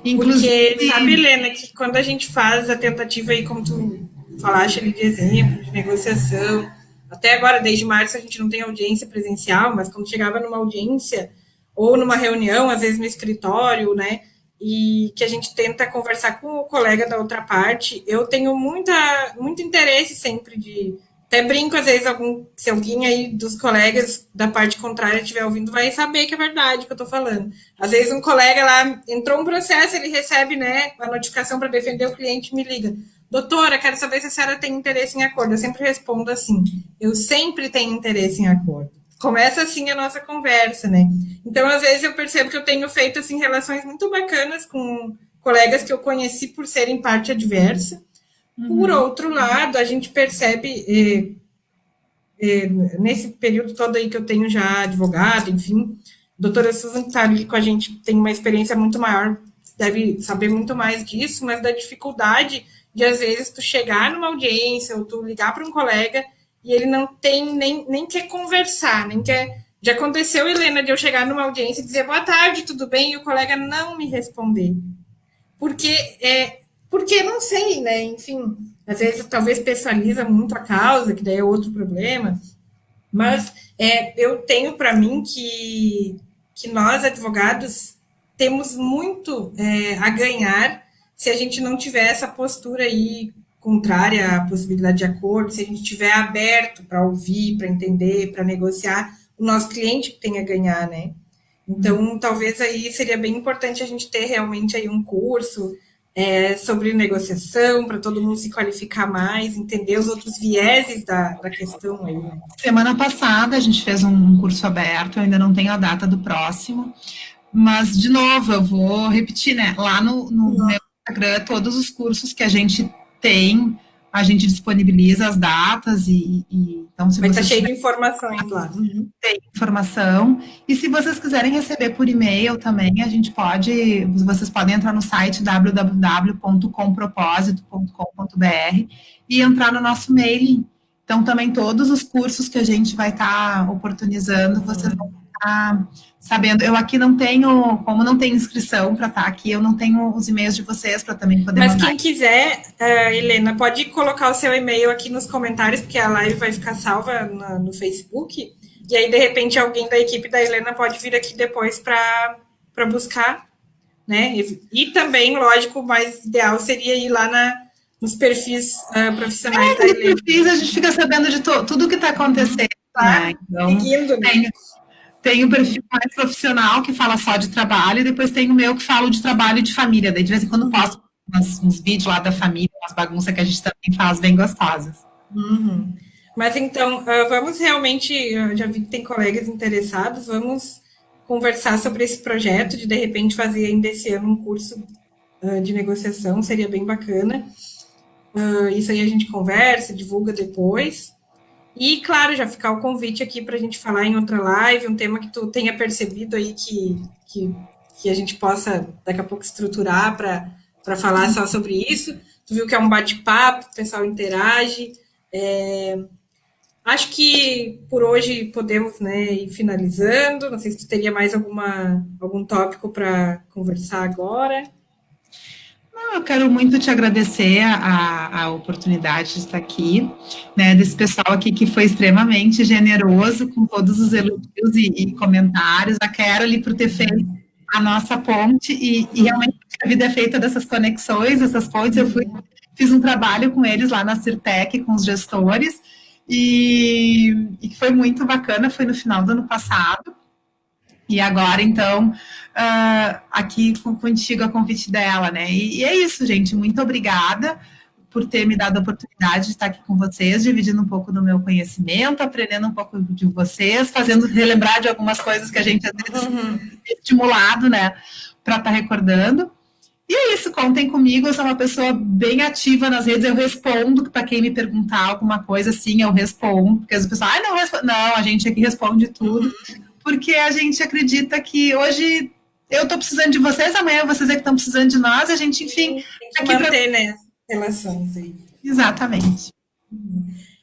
Inclusive, porque sabe, Helena, que quando a gente faz a tentativa aí, como tu falaste ali de exemplo, de negociação, até agora, desde março, a gente não tem audiência presencial, mas quando chegava numa audiência ou numa reunião, às vezes no escritório, né? E que a gente tenta conversar com o colega da outra parte, eu tenho muito interesse sempre de... Até brinco, às vezes, se alguém aí dos colegas da parte contrária estiver ouvindo, vai saber que é verdade o que eu estou falando. Às vezes um colega lá, entrou um processo, ele recebe, né, a notificação para defender o cliente, me liga. Doutora, quero saber se a senhora tem interesse em acordo. Eu sempre respondo assim, eu sempre tenho interesse em acordo. Começa assim a nossa conversa, né? Então, às vezes, eu percebo que eu tenho feito assim, relações muito bacanas com colegas que eu conheci por serem parte adversa. Por outro lado, a gente percebe, nesse período todo aí que eu tenho já advogado, enfim, a doutora Susan está ali com a gente, tem uma experiência muito maior, deve saber muito mais disso, mas da dificuldade de, às vezes, tu chegar numa audiência ou tu ligar para um colega e ele não tem, nem quer conversar, nem quer... Já aconteceu, Helena, de eu chegar numa audiência e dizer boa tarde, tudo bem? E o colega não me responder. Porque não sei, né? Enfim, às vezes talvez pessoaliza muito a causa, que daí é outro problema. Mas eu tenho para mim que nós, advogados, temos muito a ganhar se a gente não tiver essa postura aí contrária à possibilidade de acordo, se a gente estiver aberto para ouvir, para entender, para negociar, o nosso cliente que tem a ganhar, né? Então, talvez aí seria bem importante a gente ter realmente aí um curso sobre negociação, para todo mundo se qualificar mais, entender os outros vieses da questão aí. Né? Semana passada a gente fez um curso aberto, eu ainda não tenho a data do próximo, mas, de novo, eu vou repetir, né? Lá no meu Instagram, todos os cursos que a gente tem a gente disponibiliza as datas então se vai estar vocês cheio de informações lá. tem informação. E se vocês quiserem receber por e-mail também, vocês podem entrar no site www.compropósito.com.br e entrar no nosso mailing. Então, também todos os cursos que a gente vai estar oportunizando, vocês vão estar sabendo. Eu aqui não tenho, como não tem inscrição para estar aqui, eu não tenho os e-mails de vocês para também poder Mas mandar. quem quiser, Helena, pode colocar o seu e-mail aqui nos comentários, porque a live vai ficar salva no Facebook. E aí, de repente, alguém da equipe da Helena pode vir aqui depois para buscar, né? E também, lógico, o mais ideal seria ir lá nos perfis profissionais da Helena. Nos perfis a gente fica sabendo de tudo que está acontecendo, né? Então, seguindo, né? Tem o perfil mais profissional, que fala só de trabalho, e depois tem o meu, que fala de trabalho e de família. Daí, de vez em quando, posto uns vídeos lá da família, umas bagunças que a gente também faz bem gostosas. Mas então, vamos realmente, já vi que tem colegas interessados, vamos conversar sobre esse projeto de repente, fazer ainda esse ano um curso de negociação, seria bem bacana. Isso aí a gente conversa, divulga depois. E, claro, já ficar o convite aqui para a gente falar em outra live, um tema que tu tenha percebido aí que a gente possa, daqui a pouco, estruturar para falar só sobre isso. Tu viu que é um bate-papo, o pessoal interage. Acho que por hoje podemos, né, ir finalizando. Não sei se tu teria mais algum tópico para conversar agora. Eu quero muito te agradecer a oportunidade de estar aqui, né, desse pessoal aqui que foi extremamente generoso com todos os elogios e comentários, a Carol por ter feito a nossa ponte, e realmente a vida é feita dessas conexões, dessas pontes. Fiz um trabalho com eles lá na Cirtec, com os gestores, e foi muito bacana, foi no final do ano passado. E agora, então, aqui contigo a convite dela, né? E é isso, gente. Muito obrigada por ter me dado a oportunidade de estar aqui com vocês, dividindo um pouco do meu conhecimento, aprendendo um pouco de vocês, fazendo relembrar de algumas coisas que a gente às vezes estimulado, né? Para estar recordando. E é isso, contem comigo, eu sou uma pessoa bem ativa nas redes, eu respondo para quem me perguntar alguma coisa, sim, eu respondo, porque as pessoas, não responde. Não, a gente aqui responde tudo, porque a gente acredita que hoje eu estou precisando de vocês, amanhã vocês é que estão precisando de nós, a gente, enfim... Tem que manter, né, relações aí. Exatamente.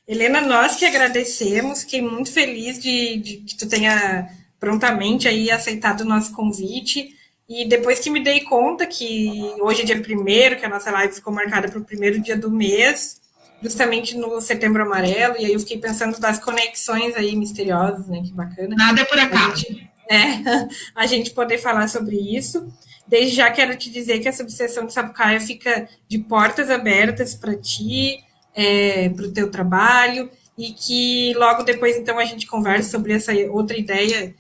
Helena, nós que agradecemos, fiquei muito feliz de que tu tenha prontamente aí aceitado o nosso convite. E depois que me dei conta que hoje é dia 1º, que a nossa live ficou marcada para o primeiro dia do mês, justamente no Setembro Amarelo, e aí eu fiquei pensando das conexões aí misteriosas, né? Que bacana. Nada é por acaso. A gente poder falar sobre isso. Desde já quero te dizer que a Subseção de Sapucaia fica de portas abertas para ti, para o teu trabalho, e que logo depois, então, a gente conversa sobre essa outra ideia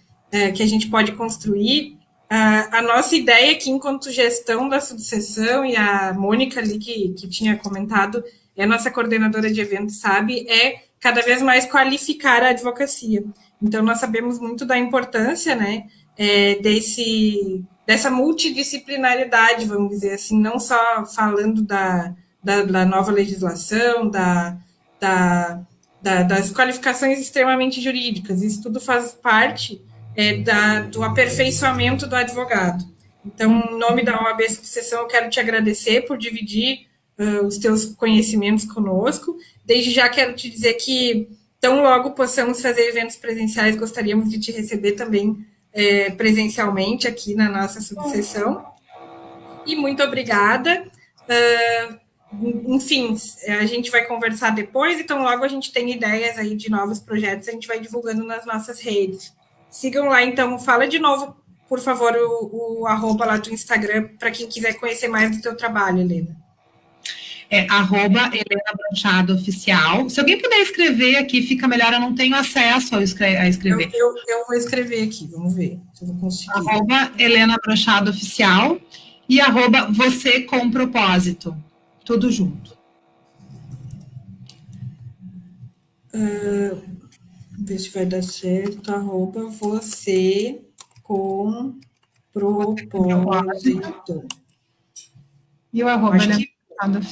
que a gente pode construir. A nossa ideia aqui, enquanto gestão da subseção, e a Mônica ali que tinha comentado, é a nossa coordenadora de eventos, sabe, é cada vez mais qualificar a advocacia. Então, nós sabemos muito da importância, né, dessa multidisciplinaridade, vamos dizer assim, não só falando da nova legislação, das qualificações extremamente jurídicas, isso tudo faz parte do aperfeiçoamento do advogado. Então, em nome da OAB Subseção, eu quero te agradecer por dividir os teus conhecimentos conosco. Desde já quero te dizer que, tão logo possamos fazer eventos presenciais, gostaríamos de te receber também presencialmente aqui na nossa subseção. E muito obrigada. Enfim, a gente vai conversar depois, então logo a gente tem ideias aí de novos projetos, a gente vai divulgando nas nossas redes. Sigam lá, então, fala de novo, por favor, o arroba lá do Instagram, para quem quiser conhecer mais do teu trabalho, Helena. Arroba Helena Branchado Oficial. Se alguém puder escrever aqui, fica melhor, eu não tenho acesso a escrever. Eu vou escrever aqui, vamos ver se eu vou conseguir. Arroba Helena Branchado Oficial e arroba Você com Propósito. Tudo junto. Ver se vai dar certo. Arroba Você com Propósito. E o arroba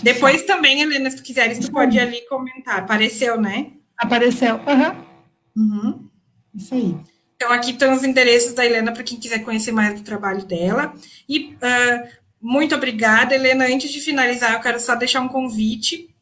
Depois também, Helena, se tu quiseres, tu pode ir ali comentar. Apareceu, né? Apareceu. Isso aí. Então, aqui estão os endereços da Helena para quem quiser conhecer mais do trabalho dela. E muito obrigada, Helena. Antes de finalizar, eu quero só deixar um convite,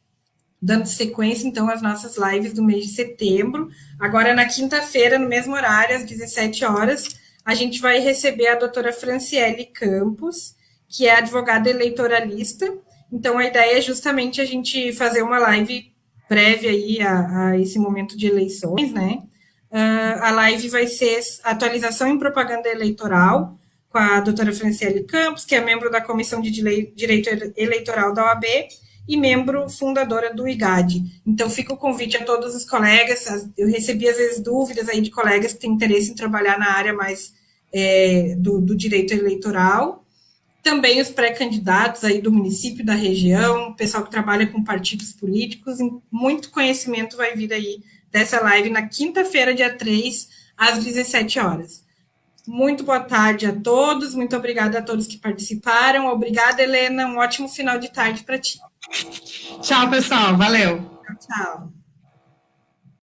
dando sequência, então, às nossas lives do mês de setembro. Agora, na quinta-feira, no mesmo horário, às 17 horas, a gente vai receber a doutora Franciele Campos, que é advogada eleitoralista. Então, a ideia é justamente a gente fazer uma live prévia aí a esse momento de eleições, né? A live vai ser atualização em propaganda eleitoral, com a doutora Franciele Campos, que é membro da Comissão de Direito Eleitoral da OAB e membro fundadora do IGAD. Então, fica o convite a todos os colegas. Eu recebi, às vezes, dúvidas aí de colegas que têm interesse em trabalhar na área mais do direito eleitoral. Também os pré-candidatos aí do município, da região, o pessoal que trabalha com partidos políticos, muito conhecimento vai vir aí dessa live na quinta-feira, dia 3, às 17 horas. Muito boa tarde a todos, muito obrigada a todos que participaram. Obrigada, Helena, um ótimo final de tarde para ti. Tchau, pessoal, valeu. Tchau.